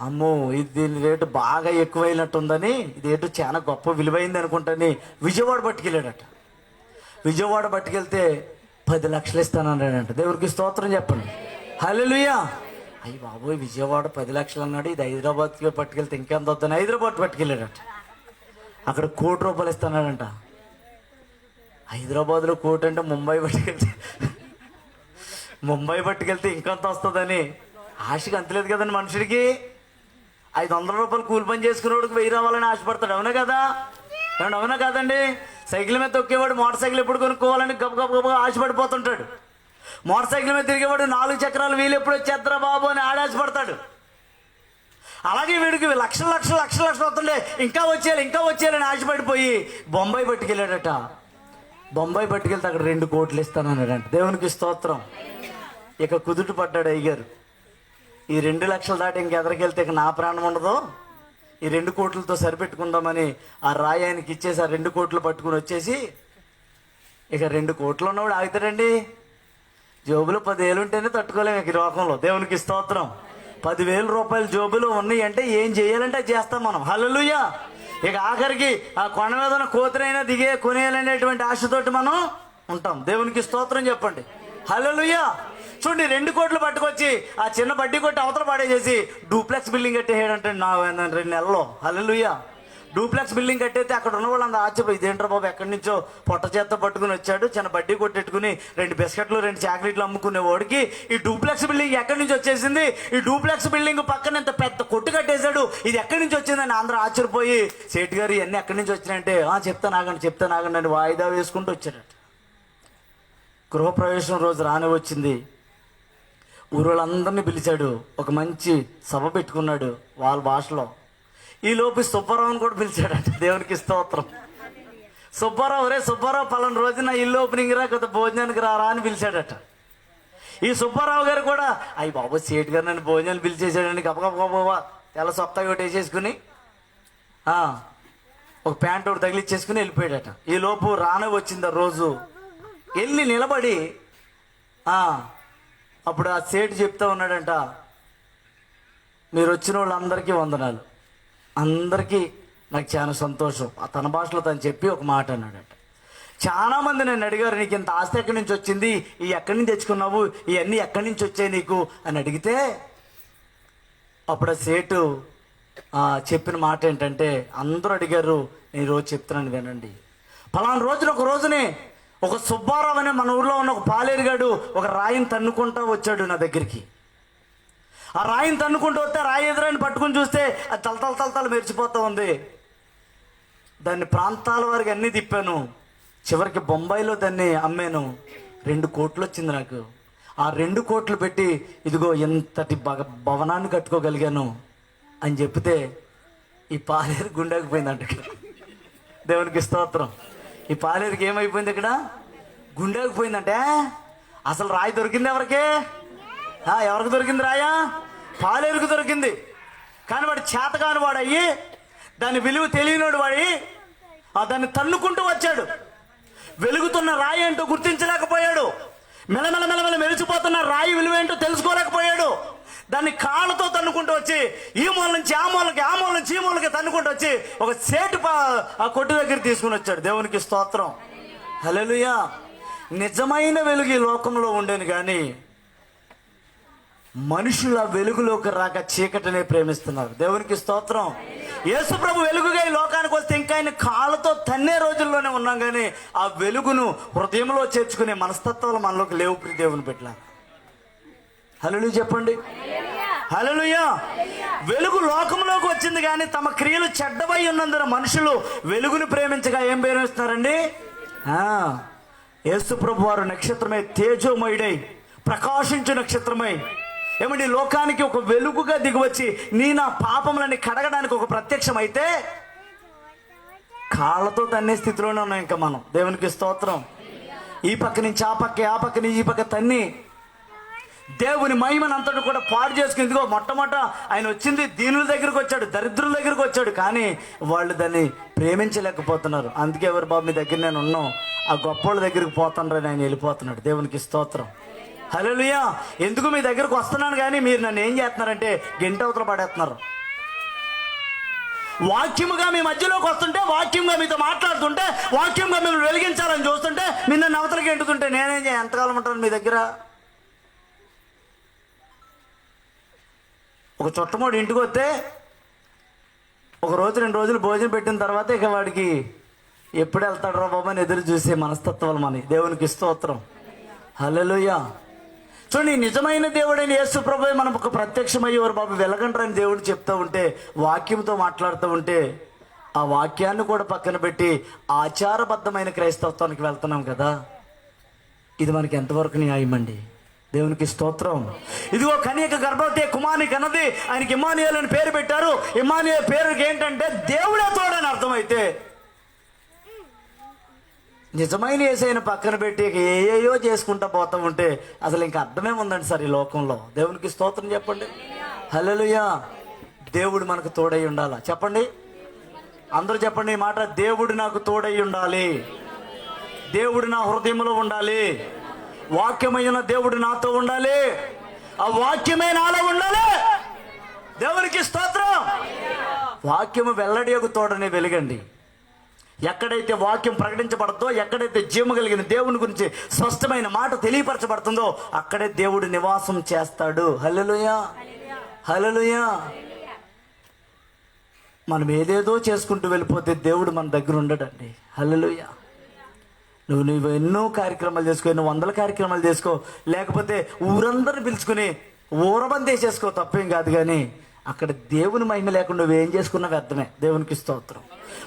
అమ్మో ఇది దీని రేటు బాగా ఎక్కువైనట్టుందని, ఇది రేటు చాలా గొప్ప విలువైంది అనుకుంటాని విజయవాడ పట్టుకెళ్ళాడట. విజయవాడ పట్టుకెళ్తే 10 లక్షలు ఇస్తాను అన్నాడంట. దేవునికి స్తోత్రం చెప్పండి. హల్లెలూయా. అయ్యి బాబోయ్, విజయవాడ 10 లక్షలు అన్నాడు, ఇది హైదరాబాద్కి పట్టుకెళ్తే ఇంకెంత వద్దని హైదరాబాద్ పట్టుకెళ్ళాడట. అక్కడ 1 కోటి రూపాయలు ఇస్తున్నాడంట. హైదరాబాద్లో 1 కోటి అంటే ముంబై పట్టుకెళ్తే ఇంకంత వస్తుందని ఆశకి అంతలేదు కదండి మనుషుడికి. 500 రూపాయలు కూలి పని చేసుకునేవాడికి 1000 రావాలని ఆశపడతాడు. అవునా కదా? ఏమన్నా అవునా కాదండి? సైకిల్ మీద తొక్కేవాడు మోటార్ సైకిల్ ఎప్పుడు కొనుక్కోవాలని గబగబగా ఆశపడిపోతుంటాడు. మోటార్ సైకిల్ మీద తిరిగేవాడు 4 చక్రాలు వీలు ఎప్పుడు వచ్చేద్దరా బాబు అని ఆడాశపడతాడు. అలాగే వీడికి లక్షలు వస్తుండే, ఇంకా వచ్చేయాలని ఆశపడిపోయి బొంబాయి పట్టుకెళ్ళాడట. బొంబాయి పట్టుకెళ్తే అక్కడ 2 కోట్లు ఇస్తానన్నాడంట. దేవునికి స్తోత్రం. ఇక కుదుట పడ్డాడు అయ్యగారు. ఈ 2 లక్షలు దాటి ఇంకెదరికెళ్తే ఇక నా ప్రాణం ఉండదు, ఈ 2 కోట్లతో సరిపెట్టుకుందామని ఆ రాయి ఆయనకి ఇచ్చేసి ఆ 2 కోట్లు పట్టుకుని వచ్చేసి, ఇక 2 కోట్లు ఉన్నవాడు ఆగుతాడండి? జోబులో 10,000 ఉంటేనే తట్టుకోలేము ఇక ఈ లోకంలో. దేవునికి స్తోత్రం. 10,000 రూపాయలు జోబులో ఉన్నాయి అంటే ఏం చేయాలంటే అది చేస్తాం మనం. హల్లెలూయా. ఇక ఆఖరికి ఆ కొండ మీద ఉన్న కోతినైనా కొనేయాలనేటువంటి ఆశతోటి మనం ఉంటాం. దేవునికి స్తోత్రం చెప్పండి. హల్లెలూయా. చూడండి, 2 కోట్లు పట్టుకొచ్చి ఆ చిన్న బడ్డీ కొట్టి అవతల పాడేసేసి డూప్లెక్స్ బిల్డింగ్ కట్టేయడంటే 2 నెలల్లో. హల్లెలూయా. డూప్లెక్స్ బిల్డింగ్ కట్టేస్తే అక్కడ ఉన్న వాళ్ళంతా ఆశ్చర్యపోయి, ఇదేంట్రా బాబు ఎక్కడి నుంచో పొట్ట చేత పట్టుకుని వచ్చాడు, చిన్న బడ్డీ కొట్టెట్టుకుని 2 బిస్కెట్లు 2 చాక్లెట్లు అమ్ముకునే వాడికి ఈ డూప్లెక్స్ బిల్డింగ్ ఎక్కడి నుంచి వచ్చేసింది, ఈ డూప్లెక్స్ బిల్డింగ్ పక్కన ఇంత పెద్ద కొట్టు కట్టేశాడు, ఇది ఎక్కడి నుంచి వచ్చిందని అందరూ ఆశ్చర్యపోయి, సేటు గారు ఇవన్నీ ఎక్కడి నుంచి వచ్చినాయంటే, చెప్తాను ఆగండి అని వాయిదా వేసుకుంటూ వచ్చాడట. గృహప్రవేశం రోజు రాని వచ్చింది. ఊరోళ్ళందరినీ పిలిచాడు, ఒక మంచి సభ పెట్టుకున్నాడు వాళ్ళ భాషలో. ఈ లోపు సుబ్బారావుని కూడా పిలిచాడట. దేవునికి స్తోత్రం. సుబ్బారావు, రే సుబ్బారావు పలానా రోజున ఇల్లు ఓపెనింగ్ రా, కొత్త భోజనానికి రారా అని పిలిచాడట. ఈ సుబ్బారావు గారు కూడా, అయ్యి బాబు సేటు గారు నన్ను భోజనాలు పిలిచేసాడని గబగబా తెల్ల సొక్కా ఒకటి వేసేసుకుని ఒక ప్యాంట్ ఒకటి తగిలిచ్చేసుకుని వెళ్ళిపోయాడట. ఈ లోపు రానే వచ్చింది ఆ రోజు. వెళ్ళి నిలబడి అప్పుడు ఆ సేటు చెప్తా ఉన్నాడంట, మీరు వచ్చిన వాళ్ళందరికీ వందనాలు, అందరికీ నాకు చాలా సంతోషం. తన భాషలో తను చెప్పి ఒక మాట అన్నాడట, చాలామంది నన్ను అడిగారు, నీకు ఇంత ఆస్తి ఎక్కడి నుంచి వచ్చింది, ఈ ఎక్కడి నుంచి తెచ్చుకున్నావు, ఇవన్నీ ఎక్కడి నుంచి వచ్చాయి నీకు అని అడిగితే అప్పుడు ఆ సేటు చెప్పిన మాట ఏంటంటే, అందరూ అడిగారు, నేను రోజు చెప్తున్నాను వినండి. పలానా రోజున ఒక రోజునే ఒక సుబ్బారావు అనే మన ఊర్లో ఉన్న ఒక పాలేరుగాడు ఒక రాయిని తన్నుకుంటా వచ్చాడు నా దగ్గరికి. ఆ రాయిని తన్నుకుంటూ వస్తే రాయి ఎదురాన్ని పట్టుకుని చూస్తే అది తలతల మెరిచిపోతూ ఉంది. దాన్ని ప్రాంతాల వారికి అన్నీ తిప్పాను, చివరికి బొంబాయిలో దాన్ని అమ్మాను. 2 కోట్లు వచ్చింది నాకు. ఆ 2 కోట్లు పెట్టి ఇదిగో ఎంతటి భవనాన్ని కట్టుకోగలిగాను అని చెప్తే ఈ పాలేరు గుండెకి పోయిందంట. ఇక్కడ దేవునికి స్తోత్రం. ఈ పాలేరుకి ఏమైపోయింది, ఇక్కడ గుండెకి పోయిందంటే. అసలు రాయి దొరికింది ఎవరికి? ఎవరికి దొరికింది రాయా? పాలేరుకు దొరికింది. కానీ వాడు చేతకాని వాడు అయ్యి, దాని విలువ తెలియనోడు వాడి దాన్ని తన్నుకుంటూ వచ్చాడు. వెలుగుతున్న రాయి ఏంటో గుర్తించలేకపోయాడు. మెలమెల మెరిచిపోతున్న రాయి విలువ ఏంటో తెలుసుకోలేకపోయాడు. దాన్ని కాళ్ళతో తన్నుకుంటూ వచ్చి ఈ మూల నుంచి ఆ మూలకి, ఆ మూల నుంచి ఈ మూలకి తన్నుకుంటూ వచ్చి ఒక సేటు ఆ కొట్టు దగ్గర తీసుకుని వచ్చాడు. దేవునికి స్తోత్రం, హల్లెలూయా. నిజమైన వెలుగు ఈ లోకంలో ఉండేది, కానీ మనుషుల వెలుగులోకి రాక చీకటినే ప్రేమిస్తున్నారు. దేవునికి స్తోత్రం. యేసు ప్రభు వెలుగుగా ఈ లోకానికి వస్తే ఇంకా ఆయన కాళ్ళతో తన్నే రోజుల్లోనే ఉన్నాం, కానీ ఆ వెలుగును హృదయంలో చేర్చుకునే మనస్తత్వాలు మనలోకి లేవు. ప్రియ దేవుని బిడ్డలా, హల్లెలూయా చెప్పండి, హల్లెలూయా. వెలుగు లోకంలోకి వచ్చింది, కానీ తమ క్రియలు చెడ్డవై ఉన్నందున మనుషులు వెలుగును ప్రేమించగా ఏం ప్రేమిస్తున్నారండి? యేసు ప్రభు వారు నక్షత్రమై, తేజోమయుడై, ప్రకాశించు నక్షత్రమై, ఏమండి లోకానికి ఒక వెలుగుగా దిగివచ్చి నా పాపములని కడగడానికి ఒక ప్రత్యక్షం అయితే కాళ్ళతో తన్నే స్థితిలోనే ఉన్నాం ఇంకా మనం. దేవునికి స్తోత్రం. ఈ పక్క నుంచి ఆ పక్క, ఆ పక్క నుంచి ఈ పక్క తన్ని దేవుని మహిమను అంతటి కూడా పాడు చేసుకుని, ఇదిగో మొట్టమొదట ఆయన వచ్చింది దీనుల దగ్గరకు వచ్చాడు, దరిద్రుల దగ్గరకు వచ్చాడు, కానీ వాళ్ళు దాన్ని ప్రేమించలేకపోతున్నారు. అందుకే ఎవరు బాబు మీ దగ్గర నేను ఉన్నాం, ఆ గొప్పోళ్ళ దగ్గరికి పోతానని ఆయన వెళ్ళిపోతున్నాడు. దేవునికి స్తోత్రం, హల్లెలూయా. ఎందుకు మీ దగ్గరకు వస్తున్నాను, కానీ మీరు నన్ను ఏం చేస్తున్నారంటే గంట అవతల పడేస్తున్నారు. వాక్యముగా మీ మధ్యలోకి వస్తుంటే, వాక్యంగా మీతో మాట్లాడుతుంటే, వాక్యంగా మిమ్మల్ని వెలిగించాలని చూస్తుంటే మీరు నన్ను అవతలకి ఎంటుతుంటే నేనేం చేయ ఎంతకాలం ఉంటాను మీ దగ్గర? ఒక చుట్టమోడు ఇంటికి వస్తే ఒక రోజు 2 రోజులు భోజనం పెట్టిన తర్వాత ఇక వాడికి ఎప్పుడు వెళ్తాడు రా బాబు అని ఎదురు చూసే మనస్తత్వాలు మనకి. దేవునికి స్తోత్రం, హల్లెలూయా. చూడండి, నిజమైన దేవుడైన యేసు ప్రభువే మనకు ఒక ప్రత్యక్షమయ్యేవారు బాబు వెలగంటారని దేవుడు చెప్తూ ఉంటే, వాక్యంతో మాట్లాడుతూ ఉంటే, ఆ వాక్యాన్ని కూడా పక్కన పెట్టి ఆచారబద్ధమైన క్రైస్తవత్వానికి వెళ్తున్నాం కదా. ఇది మనకి ఎంతవరకు న్యాయం అండి? దేవునికి స్తోత్రం. ఇదిగో కన్యక గర్భవతి కుమారుని కన్నది, ఆయనకి ఇమ్మానుయేలు అని పేరు పెట్టారు. ఇమ్మానుయేలు పేరుకి ఏంటంటే దేవుడే తోడని అర్థమైతే, నిజమైన యేసయ్యను పక్కన పెట్టి ఏయో చేసుకుంటా పోతా ఉంటే అసలు ఇంకా అర్థమే ఉందండి సార్ ఈ లోకంలో. దేవునికి స్తోత్రం చెప్పండి, హల్లెలూయా. దేవుడు మనకు తోడై ఉండాలా? చెప్పండి, అందరూ చెప్పండి ఈ మాట. దేవుడు నాకు తోడై ఉండాలి, దేవుడు నా హృదయంలో ఉండాలి, వాక్యమైన దేవుడు నాతో ఉండాలి, ఆ వాక్యమే నాలో ఉండాలి. దేవునికి స్తోత్రం. వాక్యము వెల్లడియకు తోడనే వెలుగండి. ఎక్కడైతే వాక్యం ప్రకటించబడుతుందో, ఎక్కడైతే జీవము కలిగిన దేవుని గురించి స్పష్టమైన మాట తెలియపరచబడుతుందో అక్కడే దేవుడు నివాసం చేస్తాడు. హల్లెలూయా, హల్లెలూయా. మనం ఏదేదో చేసుకుంటూ వెళ్ళిపోతే దేవుడు మన దగ్గర ఉండడండి. హల్లెలూయా. నువ్వు ఎన్నో కార్యక్రమాలు చేసుకో, ఎన్నో 100 కార్యక్రమాలు చేసుకో, లేకపోతే ఊరందరిని పిలుచుకుని ఊరబంది వేసేసుకో, తప్పేం కాదు. కానీ అక్కడ దేవుని మహిమ లేకుండా నువ్వేం చేసుకున్నా వ్యర్థమే. దేవునికి స్తోత్రం.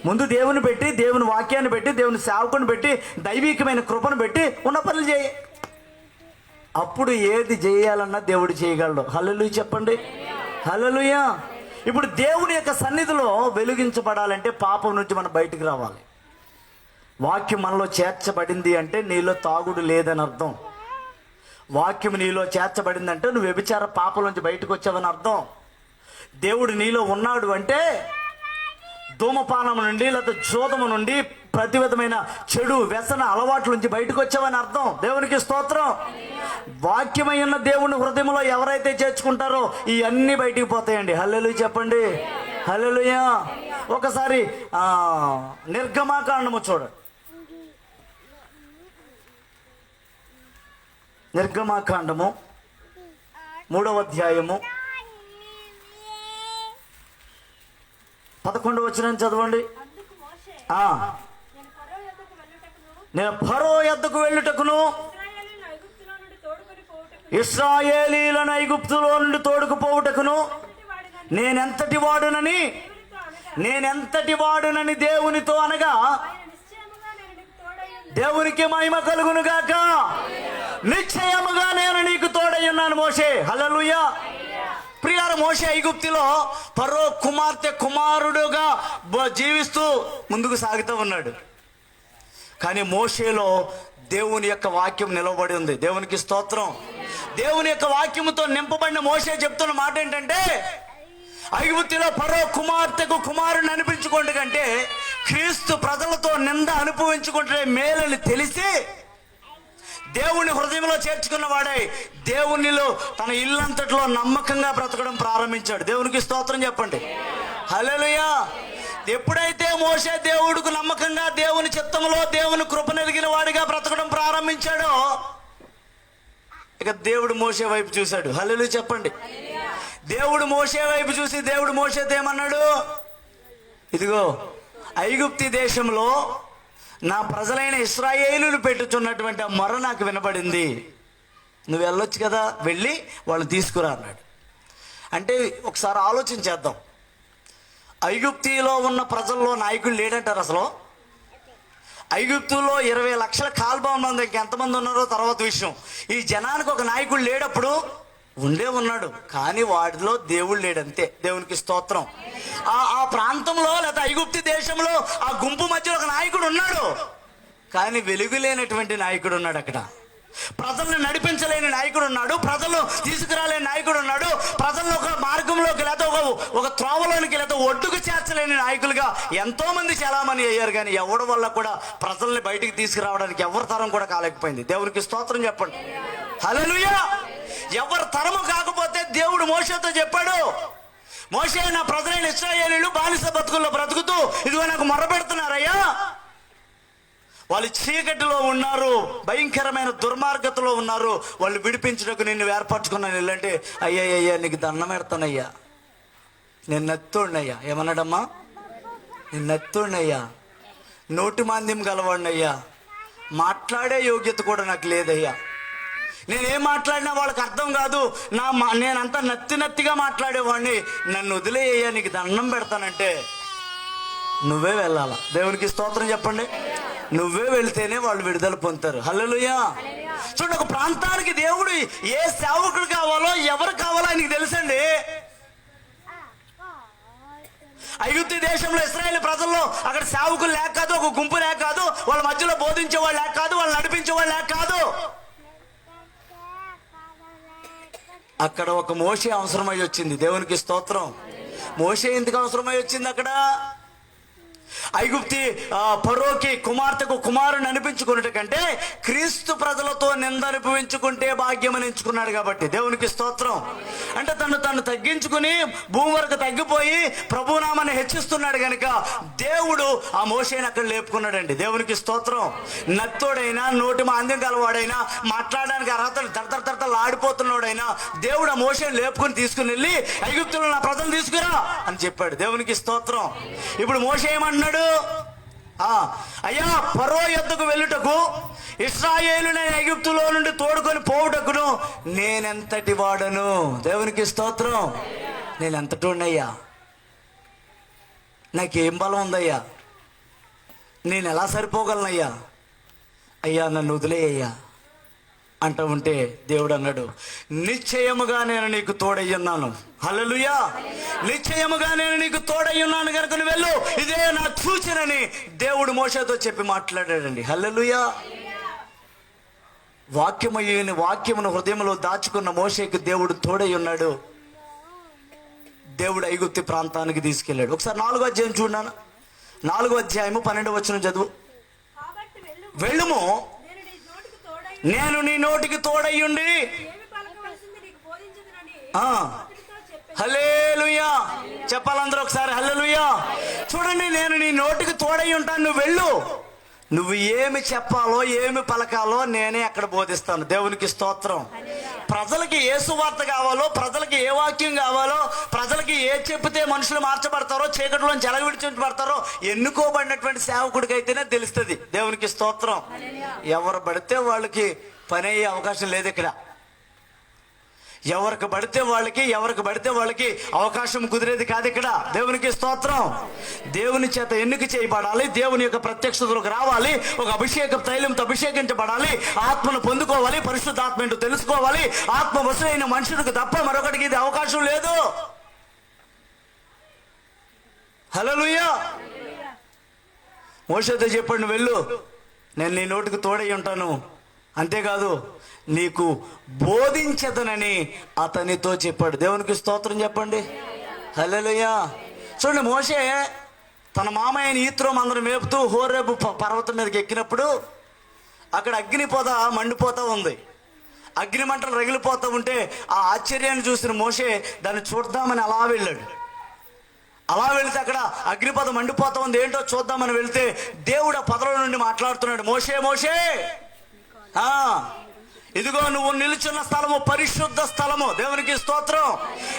ముందు దేవుని పెట్టి, దేవుని వాక్యాన్ని పెట్టి, దేవుని సేవకుని పెట్టి, దైవికమైన కృపను పెట్టి ఉన్న పనులు చేయి. అప్పుడు ఏది చేయాలన్నా దేవుడు చేయగలడు. హల్లెలూయా చెప్పండి, హల్లెలూయా. ఇప్పుడు దేవుని యొక్క సన్నిధిలో వెలిగించబడాలంటే పాపం నుంచి మనం బయటికి రావాలి. వాక్యం మనలో చేర్చబడింది అంటే నీలో తాగుడు లేదని అర్థం. వాక్యం నీలో చేర్చబడిందంటే నువ్వు వ్యభిచార పాపం నుంచి బయటకు వచ్చావని అర్థం. దేవుడు నీలో ఉన్నాడు అంటే ధూమపానం నుండి, లేకపోతే జోదము నుండి, ప్రతి విధమైన చెడు వ్యసన అలవాట్ల నుంచి బయటకు వచ్చావని అర్థం. దేవునికి స్తోత్రం. వాక్యమై ఉన్న దేవుని హృదయంలో ఎవరైతే చేర్చుకుంటారో ఇవన్నీ బయటికి పోతాయండి. హల్లెలూయా చెప్పండి, హల్లెలూయా. ఒకసారి నిర్గమాకాండము చూడండి. నిర్గమాకాండము 3వ అధ్యాయము 11వ వచనం చదవండి. నేను ఫరో యొద్దకు వెళ్ళుటకును ఇశ్రాయేలీయులను ఐగుప్తులో నుండి తోడుకుపోవుటకును నేనెంతటి వాడునని దేవునితో అనగా, దేవునికి మహిమ కలుగును గాక. నిశ్చయముగా నేను నీకు తోడై ఉన్నాను మోషే. హల్లెలూయా. ప్రియార, మోషే ఐగుప్తులో ఫరో కుమార్తె కుమారుడుగా జీవిస్తూ ముందుకు సాగుతూ ఉన్నాడు. కానీ మోషేలో దేవుని యొక్క వాక్యం నిలబడి ఉంది. దేవునికి స్తోత్రం. దేవుని యొక్క వాక్యముతో నింపబడిన మోషే చెప్తున్న మాట ఏంటంటే, ఐగుప్తులో ఫరో కుమార్తెకు కుమారుని అనిపించుకోండి కంటే క్రీస్తు ప్రజలతో నింద అనుభవించుకుంటే మేలని తెలిసి దేవుని హృదయంలో చేర్చుకున్న వాడై దేవునిలో తన ఇల్లంతట్లో నమ్మకంగా బ్రతకడం ప్రారంభించాడు. దేవునికి స్తోత్రం చెప్పండి. హల్లెలూయా. ఎప్పుడైతే మోషే దేవుడికి నమ్మకంగా దేవుని చిత్తంలో దేవుని కృప నెరిగిన వాడిగా బ్రతకడం ప్రారంభించాడో, ఇక దేవుడు మోషే వైపు చూశాడు. హల్లెలూయా చెప్పండి. దేవుడు మోషే వైపు చూసి దేవుడు మోషేతో ఏమన్నాడు? ఇదిగో, ఐగుప్తి దేశంలో నా ప్రజలైన ఇశ్రాయేలులు పెట్టుచున్నటువంటి ఆ మొర నాకు వినబడింది. నువ్వు వెళ్ళొచ్చు కదా, వెళ్ళి వాళ్ళు తీసుకురా అన్నాడు. అంటే ఒకసారి ఆలోచించేద్దాం. ఐగుప్తిలో ఉన్న ప్రజల్లో నాయకులు లేడంటారు అసలు. ఐగుప్తులో 20 లక్షల కాల్బాం మంది, ఇంకెంతమంది ఉన్నారో తర్వాత విషయం. ఈ జనానికి ఒక నాయకుడు లేడప్పుడు ఉన్నాడు, కానీ వాడిలో దేవుడు లేడంతే. దేవునికి స్తోత్రం. ఆ ప్రాంతంలో లేదా ఐగుప్తి దేశంలో ఆ గుంపు మధ్యలో ఒక నాయకుడు ఉన్నాడు, కానీ వెలుగు లేనటువంటి నాయకుడు ఉన్నాడు అక్కడ. ప్రజల్ని నడిపించలేని నాయకుడు ఉన్నాడు, ప్రజలు తీసుకురాలేని నాయకుడు ఉన్నాడు, ప్రజలను ఒక మార్గంలోకి లేదా ఒక త్రోవలోనికి లేదా ఒడ్డుకు చేర్చలేని నాయకులుగా ఎంతో మంది చలామణి అయ్యారు. కానీ ఎవరి వల్ల కూడా ప్రజల్ని బయటికి తీసుకురావడానికి ఎవరి తరం కూడా కాలేకపోయింది. దేవునికి స్తోత్రం చెప్పండి. హల్లెలూయా. ఎవరి తరము కాకపోతే దేవుడు మోషేతో చెప్పాడు, మోషే, నా ప్రజలైన ఇశ్రాయేలీయులు బానిస బతుకుల్లో బ్రతుకుతూ ఇదిగో నాకు మొరపెడుతున్నారయ్యా, వాళ్ళు చీకటిలో ఉన్నారు, భయంకరమైన దుర్మార్గతలో ఉన్నారు, వాళ్ళు విడిపించడానికి నిన్ను ఏర్పరచుకున్నాను. ఇల్లంటే అయ్యా నీకు దండం పెడతానయ్యా, నేను నత్తోడినయ్యా. ఏమన్నాడమ్మా? నేను నత్తోడినయ్యా, నోటి మాంద్యం గలవాడినయ్యా, మాట్లాడే యోగ్యత కూడా నాకు లేదయ్యా, నేనేం మాట్లాడినా వాళ్ళకి అర్థం కాదు, నేనంతా నత్తిగా మాట్లాడేవాడిని, నన్ను వదిలేయ్యా, నీకు దండం పెడతానంటే నువ్వే వెళ్ళాలా. దేవునికి స్తోత్రం చెప్పండి. నువ్వే వెళ్తేనే వాళ్ళు విడుదల పొందుతారు. హల్లెలూయా. చూడండి, ఒక ప్రాంతానికి దేవుడు ఏ సేవకుడు కావాలో ఎవరు కావాలో ఆయనకి తెలుసండి. ఐగుప్తు దేశంలో ఇశ్రాయేలు ప్రజల్లో అక్కడ సేవకులు లేక కాదు, ఒక గుంపు లేక కాదు, వాళ్ళ మధ్యలో బోధించే వాళ్ళు లేక కాదు, వాళ్ళు నడిపించే వాళ్ళు లేక కాదు, అక్కడ ఒక మోషే అవసరమై వచ్చింది. దేవునికి స్తోత్రం. మోషే ఎందుకు అవసరమై వచ్చింది? అక్కడ ఐగుప్తి ఫరోకి కుమార్తెకు కుమారుని అనిపించుకున్నట్టు కంటే క్రీస్తు ప్రజలతో నింద అనుభవించుకుంటే భాగ్యం అని ఎంచుకున్నాడు కాబట్టి. దేవునికి స్తోత్రం. అంటే తను తగ్గించుకుని భూమి వరకు తగ్గిపోయి ప్రభునామాన్ని హెచ్చిస్తున్నాడు కనుక దేవుడు ఆ మోషేని అక్కడ లేపుకున్నాడండి. దేవునికి స్తోత్రం. నత్తోడైనా, నోటి మాంద్యం గలవాడైనా, మాట్లాడడానికి అర్హతలు తరతరతరతలు ఆడిపోతున్నాడైనా దేవుడు ఆ మోషేని లేపుకుని తీసుకుని వెళ్ళి ఐగుప్తులో నా ప్రజలు తీసుకురా అని చెప్పాడు. దేవునికి స్తోత్రం. ఇప్పుడు మోషే ఏమన్నాడు? అయ్యా, ఫరో యొద్దకు వెళ్ళుటకు ఇశ్రాయేలుని ఐగుప్తులో నుండి తోడుకొని పోవుటకును నేనెంతటి వాడను. దేవునికి స్తోత్రం. నేనెంతటోడినయ్యా, నాకేం బలం ఉందయ్యా, నేను ఎలా సరిపోగలనయ్యా, అయ్యా నన్ను వదిలేయ్యా అంటూ ఉంటే దేవుడు అన్నాడు, నిశ్చయముగా నేను నీకు తోడయ్యున్నాను. హల్లెలూయా. నిశ్చయముగా నేను నీకు తోడయ్యున్నాను కనుక నువ్వు వెళ్ళు, ఇదే నా సూచనని దేవుడు మోషేతో చెప్పి మాట్లాడాడండి. హల్లెలూయా. వాక్యమును హృదయంలో దాచుకున్న మోషేకి దేవుడు తోడై ఉన్నాడు. దేవుడు ఐగుప్తి ప్రాంతానికి తీసుకెళ్ళాడు. ఒకసారి 4వ అధ్యాయం చూడనా. 4వ అధ్యాయము 12వ వచనం చదువు. వెళ్ళుము, నేను నీ నోటికి తోడయ్యుండి. హల్లెలూయా చెప్పాలందరూ ఒకసారి. హల్లెలూయా. చూడండి, నేను నీ నోటికి తోడై ఉంటాను, నువ్వు వెళ్ళు. నువ్వు ఏమి చెప్పాలో ఏమి పలకాలో నేనే అక్కడ బోధిస్తాను. దేవునికి స్తోత్రం. ప్రజలకి ఏ సువార్త కావాలో, ప్రజలకి ఏ వాక్యం కావాలో, ప్రజలకి ఏ చెప్తే మనుషులు మార్చబడతారో, చీకటిలోంచి ఎలా విడిచించబడతారో ఎన్నుకోబడినటువంటి సేవకుడికి అయితేనే తెలుస్తుంది. దేవునికి స్తోత్రం. ఎవరు పడితే వాళ్ళకి పని అయ్యే అవకాశం లేదు ఇక్కడ. ఎవరికి పడితే వాళ్ళకి అవకాశం కుదిరేది కాదు ఇక్కడ. దేవునికి స్తోత్రం. దేవుని చేత ఎన్నిక చేయబడాలి, దేవుని యొక్క ప్రత్యక్షతలోకి రావాలి, ఒక అభిషేక తైలంతో అభిషేకించబడాలి, ఆత్మను పొందుకోవాలి, పరిశుద్ధాత్మ ఏంటో తెలుసుకోవాలి. ఆత్మ వశులైన మనుషులకు తప్ప మరొకటికి ఇది అవకాశం లేదు. హల్లెలూయా. మోషేతో చెప్పండి, వెళ్ళు, నేను నీ నోటికి తోడై ఉంటాను, అంతేకాదు నీకు బోధించదనని అతనితో చెప్పాడు. దేవునికి స్తోత్రం చెప్పండి. హల్లెలూయా. చూడండి, మోషే తన మామయ్యని ఈత్రో అందరం మేపుతూ హోరేబు పర్వతం మీదకి ఎక్కినప్పుడు అక్కడ అగ్నిపోత మండిపోతూ ఉంది. అగ్ని మంటలు రగిలిపోతూ ఉంటే ఆ ఆశ్చర్యాన్ని చూసిన మోషే దాన్ని చూద్దామని అలా వెళ్ళాడు. అలా వెళితే అక్కడ అగ్నిపథం మండిపోతా ఉంది, ఏంటో చూద్దామని వెళితే దేవుడు ఆ పదలో నుండి మాట్లాడుతున్నాడు, మోషే మోషే, ఇదిగో నువ్వు నిలుచున్న స్థలము పరిశుద్ధ స్థలము. దేవునికి స్తోత్రం.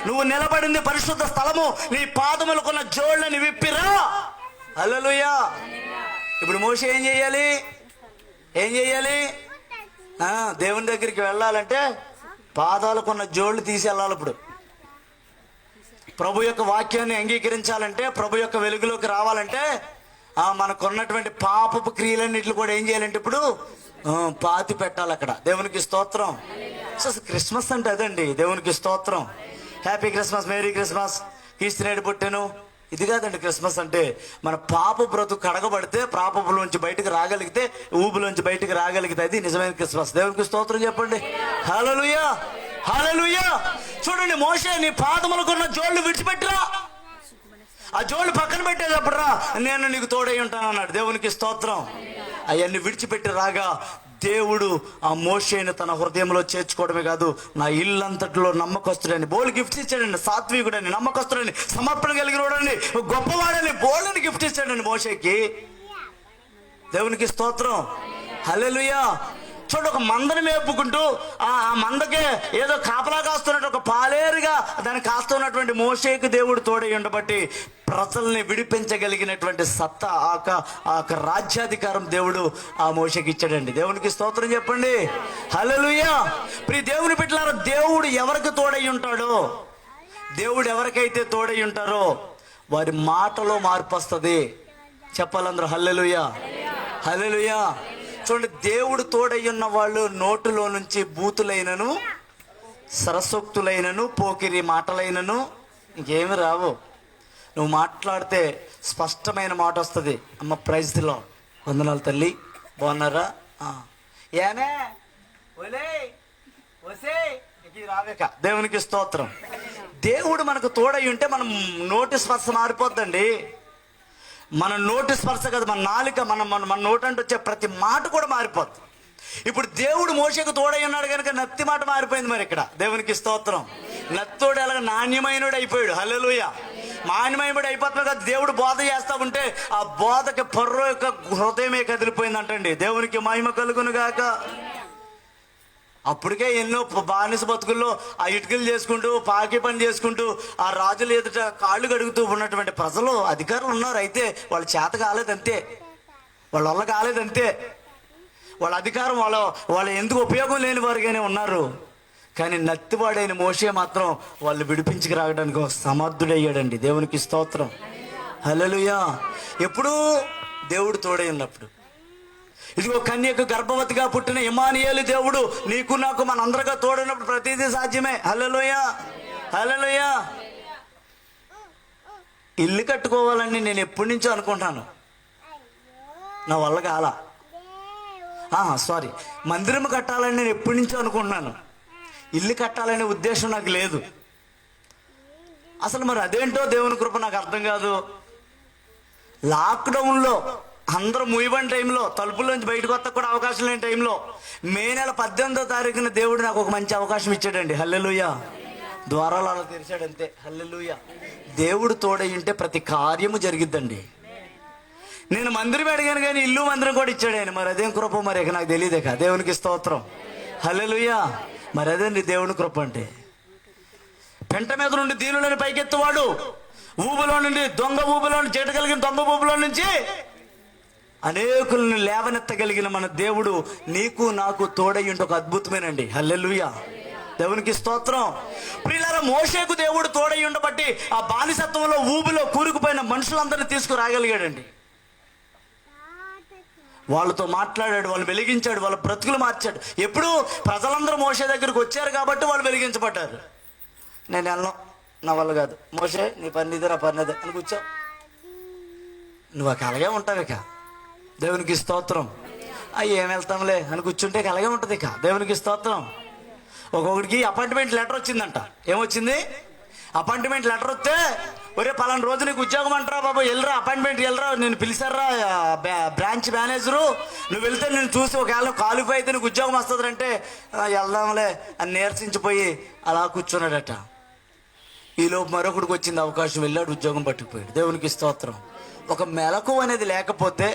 నువ్వు నిలబడింది పరిశుద్ధ స్థలము, నీ పాదములకున్న జోళ్ళని విప్పిరా. హల్లెలూయా. ఇప్పుడు మోషే ఏం చేయాలి? దేవుని దగ్గరికి వెళ్ళాలంటే పాదాలకున్న జోళ్ళు తీసి వెళ్ళాలి. ఇప్పుడు ప్రభు యొక్క వాక్యాన్ని అంగీకరించాలంటే, ప్రభు యొక్క వెలుగులోకి రావాలంటే మనకున్నటువంటి పాపపు క్రియలన్నిట్లు కూడా ఏం చేయాలంటే ఇప్పుడు పాతి పెట్టాలి అక్కడ. దేవునికి స్తోత్రం. సో క్రిస్మస్ అంటే అదండి. దేవునికి స్తోత్రం. హ్యాపీ క్రిస్మస్, మేరీ క్రిస్మస్, క్రీస్తునాయుడు పుట్టాను, ఇది కాదండి క్రిస్మస్ అంటే. మన పాప బ్రతుకు కడగబడితే, పాపపులోంచి బయటకు రాగలిగితే, ఊబులోంచి బయటకు రాగలిగితే అది నిజమైన క్రిస్మస్. దేవునికి స్తోత్రం చెప్పండి. హల్లెలూయా, హల్లెలూయా. చూడండి, మోషే నీ పాదములకున్న జోళ్ళు విడిచిపెట్టురా, ఆ జోళ్ళు పక్కన పెట్టేటప్పుడురా నేను నీకు తోడై ఉంటాను అన్నాడు. దేవునికి స్తోత్రం. అవన్నీ విడిచిపెట్టి రాగా దేవుడు ఆ మోషేని తన హృదయంలో చేర్చుకోవడమే కాదు, నా ఇల్లంతట్లో నమ్మకస్తుడని బోల్ గిఫ్ట్స్ ఇచ్చాడండి. సాత్వికుడని, నమ్మకస్తుడని, సమర్పణ కలిగిన వాడని, గొప్పవాడని బోల్ని గిఫ్ట్ ఇచ్చాడండి మోషేకి. దేవునికి స్తోత్రం. హల్లెలూయా. చూడు, ఒక మందని మేపుకుంటూ ఆ మందకే ఏదో కాపలా కాస్తున్నట్టు, ఒక పాలేరుగా దాన్ని కాస్తున్నటువంటి మోషేకి దేవుడు తోడై ఉండబట్టి ప్రజల్ని విడిపించగలిగినటువంటి సత్తా, ఆ రాజ్యాధికారం దేవుడు ఆ మోషేకి ఇచ్చాడండి. దేవునికి స్తోత్రం చెప్పండి. హల్లెలూయా. ప్రియ దేవుని బిడ్డలారా, దేవుడు ఎవరికి తోడై ఉంటాడో, దేవుడు ఎవరికైతే తోడై ఉంటారో వారి మాటలో మార్పు వస్తుంది. చెప్పాలందరూ హల్లెలూయా, హల్లెలూయా. చూడండి, దేవుడు తోడై ఉన్న వాళ్ళు నోటులో నుంచి బూతులైనను, సరసోక్తులైనను, పోకిరి మాటలైనను ఇంకేమి రావు. నువ్వు మాట్లాడితే స్పష్టమైన మాట వస్తుంది. అమ్మ ప్రైజ్ ది లార్డ్, వందనాలు తల్లి, బాగున్నారా, ఏమే ఒలే వసే, రావేక. దేవునికి స్తోత్రం. దేవుడు మనకు తోడై ఉంటే మనం నోటి స్పర్శ మారిపోద్దండి. మన నోటి స్పర్శ కదా, మన నాలుక, మన నోటంటే వచ్చే ప్రతి మాట కూడా మారిపోద్ది. ఇప్పుడు దేవుడు మోషేకు తోడై ఉన్నాడు కనుక నత్తి మాట మారిపోయింది. మరి ఇక్కడ దేవునికి స్తోత్రం. నత్తోడు ఎలాగ నాణ్యమైనడు అయిపోయాడు. హల్లెలూయా. నాణ్యమైనడు అయిపోతున్నా కదా, దేవుడు బోధ చేస్తా ఉంటే ఆ బోధకి పర్రో యొక్క హృదయమే కదిలిపోయింది అంటండి. దేవునికి మహిమ కలుగును గాక. అప్పటికే ఎన్నో బానిస బతుకుల్లో ఆ ఇటుకలు చేసుకుంటూ, పాకి పని చేసుకుంటూ, ఆ రాజుల ఎదుట కాళ్ళు కడుగుతూ ఉన్నటువంటి ప్రజలు, అధికారులు ఉన్నారు. అయితే వాళ్ళ చేత కాలేదంతే, వాళ్ళ వల్ల కాలేదంతే. వాళ్ళ అధికారం వాళ్ళ ఎందుకు ఉపయోగం లేని వారుగానే ఉన్నారు. కానీ నత్తివాడైన మోషే మాత్రం వాళ్ళు విడిపించుకు రావడానికి సమర్థుడయ్యాడండి. దేవునికి స్తోత్రం. హల్లెలూయా. ఎప్పుడు దేవుడు తోడై ఉన్నప్పుడు. ఇదిగో కన్యకు గర్భవతిగా పుట్టిన ఇమ్మానుయేలు దేవుడు నీకు నాకు మనందరిగా తోడైనప్పుడు ప్రతిదీ సాధ్యమే. హల్లెలూయా, హల్లెలూయా. ఇల్లు కట్టుకోవాలని నేను ఎప్పటి నుంచో అనుకుంటాను, నా వల్ల కాలా. మందిరం కట్టాలని నేను ఎప్పటి నుంచో అనుకుంటున్నాను, ఇల్లు కట్టాలనే ఉద్దేశం నాకు లేదు. అసలు మరి అదేంటో దేవుని కృప నాకు అర్థం కాదు. లాక్డౌన్లో అందరూ ముయ్యబడిన టైంలో, తలుపుల్లోంచి బయటకు వస్తా కూడా అవకాశం లేని టైంలో, మే నెల 18వ తారీఖున దేవుడు నాకు ఒక మంచి అవకాశం ఇచ్చాడండి. హల్లెలూయా. ద్వారాలు అలా తెరిచాడంతే. హల్లెలూయా. దేవుడు తోడై ఉంటే ప్రతి కార్యము జరిగిద్దండి. నేను మందిరం అడిగాను కానీ ఇల్లు మందిరం కూడా ఇచ్చాడు ఆయన. మరి అదేం కృప మరి ఇక నాకు తెలియదు. ఇక దేవునికి స్తోత్రం, హల్లెలూయా. మరి అదేంటి దేవుని కృప అంటే. పెంట మీద నుండి దీనులను పైకెత్తువాడు, ఊబులో నుండి దొంగ ఊబులో నుండి, చేట కలిగిన దొంగ ఊబులో నుంచి అనేకులను లేవనెత్తగలిగిన మన దేవుడు నీకు నాకు తోడయ్యుండి ఒక అద్భుతమేనండి. హల్లెలూయా, దేవునికి స్తోత్రం. ప్రియులారా, మోషేకు దేవుడు తోడై ఉండబట్టి ఆ బానిసత్వంలో ఊబిలో కూరుకుపోయిన మనుషులందరినీ తీసుకురాగలిగాడండి. వాళ్ళతో మాట్లాడాడు, వాళ్ళు వెలిగించాడు, వాళ్ళ బ్రతుకులు మార్చాడు. ఎప్పుడు ప్రజలందరూ మోషే దగ్గరికి వచ్చారు కాబట్టి వాళ్ళు వెలిగించబడ్డారు. నేను వెళ్ళను, నా వల్ల కాదు, మోషే నీ పని ఇదే, నా పని అదే అని కూర్చో, నువ్వు అలాగే ఉంటావు. ఇక దేవునికి స్తోత్రం. ఏం వెళ్తాంలే అని కూర్చుంటే ఇక అలాగే ఉంటుంది. ఇక దేవునికి స్తోత్రం. ఒక్కొక్కడికి అపాయింట్మెంట్ లెటర్ వచ్చిందంట. ఏమొచ్చింది? అపాయింట్మెంట్ లెటర్ వస్తే, ఒరే పలానా రోజు నీకు ఉద్యోగం అంటారా బాబు, వెళ్ళరా అపాయింట్మెంట్, వెళ్ళరా, నేను పిలిచారా బ్రాంచ్ మేనేజరు, నువ్వు వెళ్తే నేను చూసి ఒకవేళ క్వాలిఫై అయితే నీకు ఉద్యోగం వస్తుంది అంటే వెళ్దాంలే అని నీరసించిపోయి అలా కూర్చున్నాడట. ఈలోపు మరొకడికి వచ్చింది అవకాశం, వెళ్ళాడు, ఉద్యోగం పట్టుకుపోయాడు. దేవునికి స్తోత్రం. ఒక మెలకు అనేది లేకపోతే,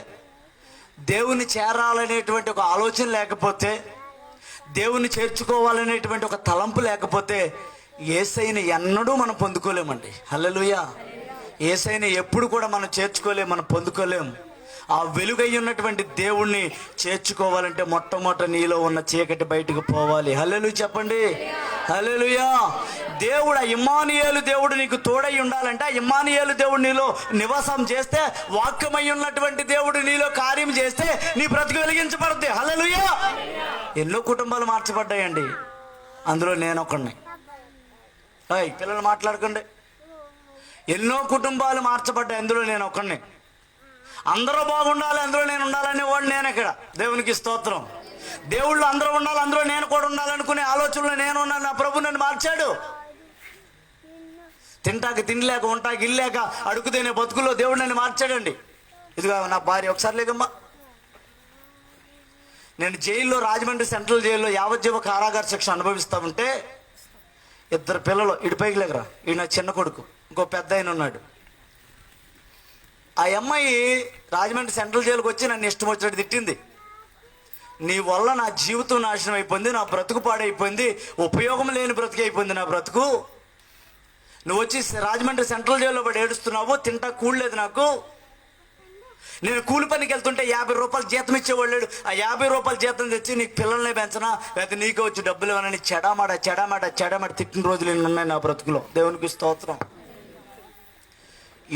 దేవుని చేరాలనేటువంటి ఒక ఆలోచన లేకపోతే, దేవుని చేర్చుకోవాలనేటువంటి ఒక తలంపు లేకపోతే యేసయ్యని ఎన్నడూ మనం పొందుకోలేమండి. హల్లెలూయా. యేసయ్యని ఎప్పుడు కూడా మనం చేర్చుకోలేము, మనం పొందుకోలేము. ఆ వెలుగై ఉన్నటువంటి దేవుణ్ణి చేర్చుకోవాలంటే మొట్టమొదట నీలో ఉన్న చీకటి బయటకు పోవాలి. హల్లెలూయా చెప్పండి, హల్లెలూయా. దేవుడు, ఆ ఇమ్మానుయేలు దేవుడు నీకు తోడై ఉండాలంటే, ఆ ఇమ్మానుయేలు దేవుడు నీలో నివాసం చేస్తే, వాక్యమై ఉన్నటువంటి దేవుడు నీలో కార్యం చేస్తే నీ బ్రతుకు వెలిగించబడుద్ది. హల్లెలూయా. ఎన్నో కుటుంబాలు మార్చబడ్డాయండి, అందులో నేను ఒకడిని. పిల్లలు మాట్లాడకండి. ఎన్నో కుటుంబాలు మార్చబడ్డాయి, అందులో నేను ఒకడిని. అందరూ బాగుండాలి, అందులో నేను ఉండాలనే వాడు నేను. ఇక్కడ దేవునికి స్తోత్రం. దేవుళ్ళు అందరూ ఉండాలి, అందులో నేను కూడా ఉండాలనుకునే ఆలోచనలో నేను ఉన్నాను. నా ప్రభు నన్ను మార్చాడు. తింటాక తినలేక, ఉంటాకి ఇల్లేక, అడుగుతేనే బతుకుల్లో దేవుడు నన్ను మార్చాడండి. ఇదిగా నా భార్య, ఒకసారి లేకమ్మా, నేను జైల్లో, రాజమండ్రి సెంట్రల్ జైల్లో యావజ్జీవ కారాగార శిక్ష అనుభవిస్తూ ఉంటే, ఇద్దరు పిల్లలు, ఇటు పైకి లేకరా, ఈయన నా చిన్న కొడుకు, ఇంకో పెద్ద ఆయన ఉన్నాడు. ఆ అమ్మాయి రాజమండ్రి సెంట్రల్ జైలుకి వచ్చి నన్ను ఇష్టం వచ్చినట్టు తిట్టింది. నీ వల్ల నా జీవితం నాశనం అయిపోయింది, నా బ్రతుకు పాడైపోయింది, ఉపయోగం లేని బ్రతుకు అయిపోయింది నా బ్రతుకు. నువ్వు వచ్చి రాజమండ్రి సెంట్రల్ జైల్లో పడి ఏడుస్తున్నావు, తింటా కూడలేదు నాకు. నేను కూలి పనికి వెళ్తుంటే 50 రూపాయలు జీతం ఇచ్చేవాళ్ళు, ఆ 50 రూపాయల జీతం తెచ్చి నీకు పిల్లల్ని పెంచనా, లేకపోతే నీకు వచ్చి డబ్బులు ఇవ్వనని చెడామాట తిట్టిన రోజులు ఎన్ని ఉన్నాయి నా బ్రతుకులో. దేవునికి స్తోత్రం.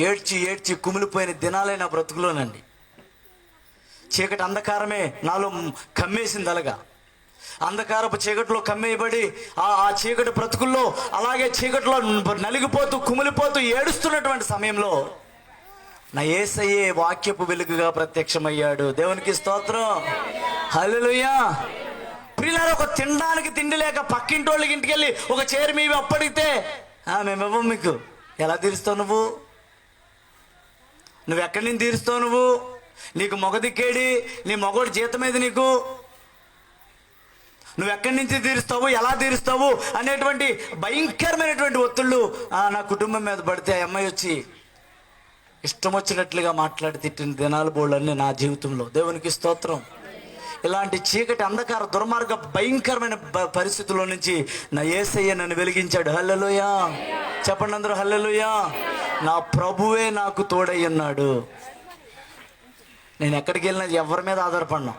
ఏడ్చి కుమిలిపోయిన దినాలే నా బ్రతుకులోనండి. చీకటి అంధకారమే నాలో కమ్మేసింది. అలాగా అంధకారపు చీకటిలో కమ్మేయబడి ఆ చీకటి బ్రతుకుల్లో అలాగే చీకటిలో నలిగిపోతూ కుమిలిపోతూ ఏడుస్తున్నటువంటి సమయంలో నా యేసయ్యే వాక్యపు వెలుగుగా ప్రత్యక్షమయ్యాడు. దేవునికి స్తోత్రం, హల్లెలూయా. ప్రియులారా, ఒక తినడానికి తిండి లేక పక్కింటి వాళ్ళకి ఇంటికి వెళ్ళి ఒక చైర్ మీవి అప్పడిగితే మేమివ్వం మీకు. ఎలా తీరుస్తావు నువ్వు ఎక్కడి నుంచి తీరుస్తావు? నీకు మొగ దిక్కేడి, నీ మొగోడు జీతం మీద నీకు, నువ్వు ఎక్కడి నుంచి తీరుస్తావు, ఎలా తీరుస్తావు అనేటువంటి భయంకరమైనటువంటి ఒత్తిళ్ళు నా కుటుంబం మీద పడితే, ఆ అమ్మాయి వచ్చి ఇష్టం వచ్చినట్లుగా మాట్లాడి తిట్టిన దినాలు బోళ్ళన్నీ నా జీవితంలో. దేవునికి స్తోత్రం. ఇలాంటి చీకటి అంధకార దుర్మార్గ భయంకరమైన పరిస్థితుల్లో నుంచి నా యేసయ్య నన్ను వెలిగించాడు. హల్లెలూయా చెప్పండి అందరూ, హల్లెలూయా. నా ప్రభువే నాకు తోడై ఉన్నాడు. నేను ఎక్కడికి వెళ్ళినా ఎవరి మీద ఆధారపడను,